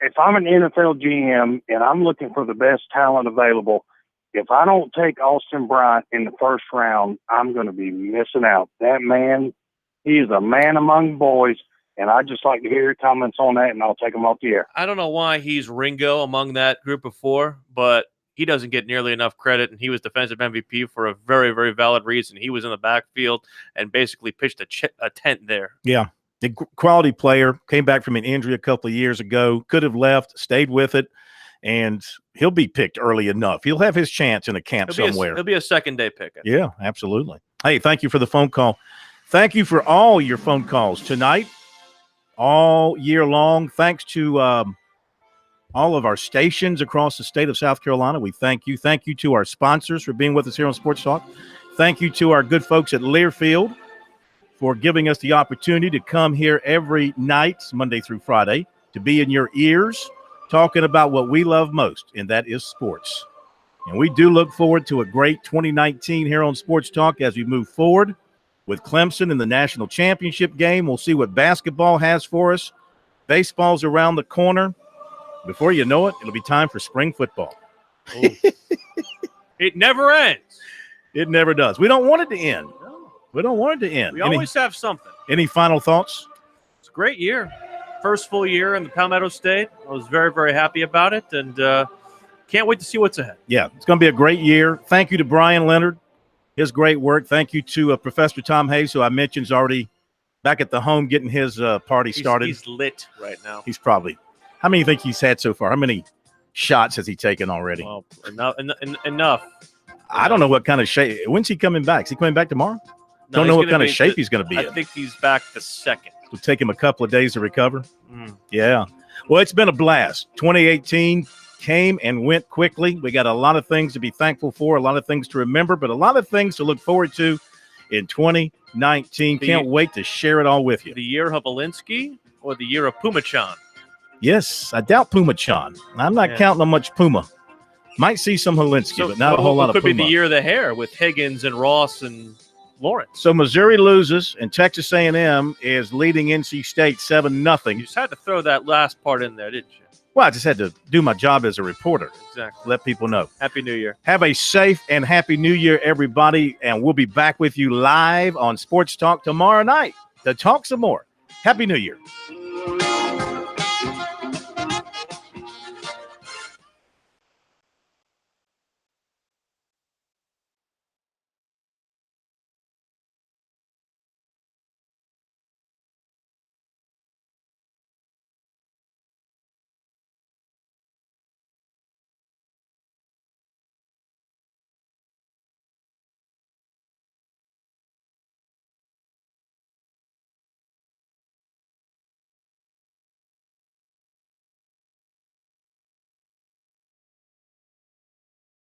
[SPEAKER 20] If I'm an NFL GM and I'm looking for the best talent available, if I don't take Austin Bryant in the first round, I'm going to be missing out. That man, he is a man among boys, and I'd just like to hear your comments on that, and I'll take them off the air.
[SPEAKER 3] I don't know why he's Ringo among that group of 4, but he doesn't get nearly enough credit, and he was defensive MVP for a very, very valid reason. He was in the backfield and basically pitched a tent there.
[SPEAKER 2] Yeah. A quality player, came back from an injury a couple of years ago, could have left, stayed with it, and he'll be picked early enough. He'll have his chance in a camp somewhere.
[SPEAKER 3] He'll be a second-day pick.
[SPEAKER 2] Yeah, absolutely. Hey, thank you for the phone call. Thank you for all your phone calls tonight, all year long. Thanks to all of our stations across the state of South Carolina. We thank you. Thank you to our sponsors for being with us here on Sports Talk. Thank you to our good folks at Learfield for giving us the opportunity to come here every night, Monday through Friday, to be in your ears, talking about what we love most, and that is sports. And we do look forward to a great 2019 here on Sports Talk as we move forward with Clemson in the national championship game. We'll see what basketball has for us. Baseball's around the corner. Before you know it, it'll be time for spring football.
[SPEAKER 3] It never ends.
[SPEAKER 2] It never does. We don't want it to end. We don't want it to end.
[SPEAKER 3] We always have something.
[SPEAKER 2] Any final thoughts?
[SPEAKER 3] It's a great year. First full year in the Palmetto State. I was very, very happy about it, and can't wait to see what's ahead.
[SPEAKER 2] Yeah, it's going to be a great year. Thank you to Brian Leonard, his great work. Thank you to Professor Tom Hayes, who I mentioned is already back at the home getting his party started.
[SPEAKER 3] He's lit right now.
[SPEAKER 2] He's probably – how many do you think he's had so far? How many shots has he taken already?
[SPEAKER 3] Well, enough.
[SPEAKER 2] I don't know what kind of shape – when's he coming back? Is he coming back tomorrow?
[SPEAKER 3] No,
[SPEAKER 2] don't know what kind of shape he's going to be in.
[SPEAKER 3] I think he's back the 2nd.
[SPEAKER 2] It'll take him a couple of days to recover. Yeah. Well, it's been a blast. 2018 came and went quickly. We got a lot of things to be thankful for, a lot of things to remember, but a lot of things to look forward to in 2019. Can't wait to share it all with you.
[SPEAKER 3] The year of Alinsky or the year of Pumachan?
[SPEAKER 2] Yes, I doubt Pumachan. I'm not counting on much Puma. Might see some Holinsky, but not a whole lot of Puma.
[SPEAKER 3] Could be the year of the hair with Higgins and Ross and Lawrence.
[SPEAKER 2] So Missouri loses, and Texas A&M is leading NC State 7-0.
[SPEAKER 3] You just had to throw that last part in there, didn't you?
[SPEAKER 2] Well, I just had to do my job as a reporter.
[SPEAKER 3] Exactly.
[SPEAKER 2] Let people know.
[SPEAKER 3] Happy New Year.
[SPEAKER 2] Have a safe and happy New Year, everybody, and we'll be back with you live on Sports Talk tomorrow night to talk some more. Happy New Year.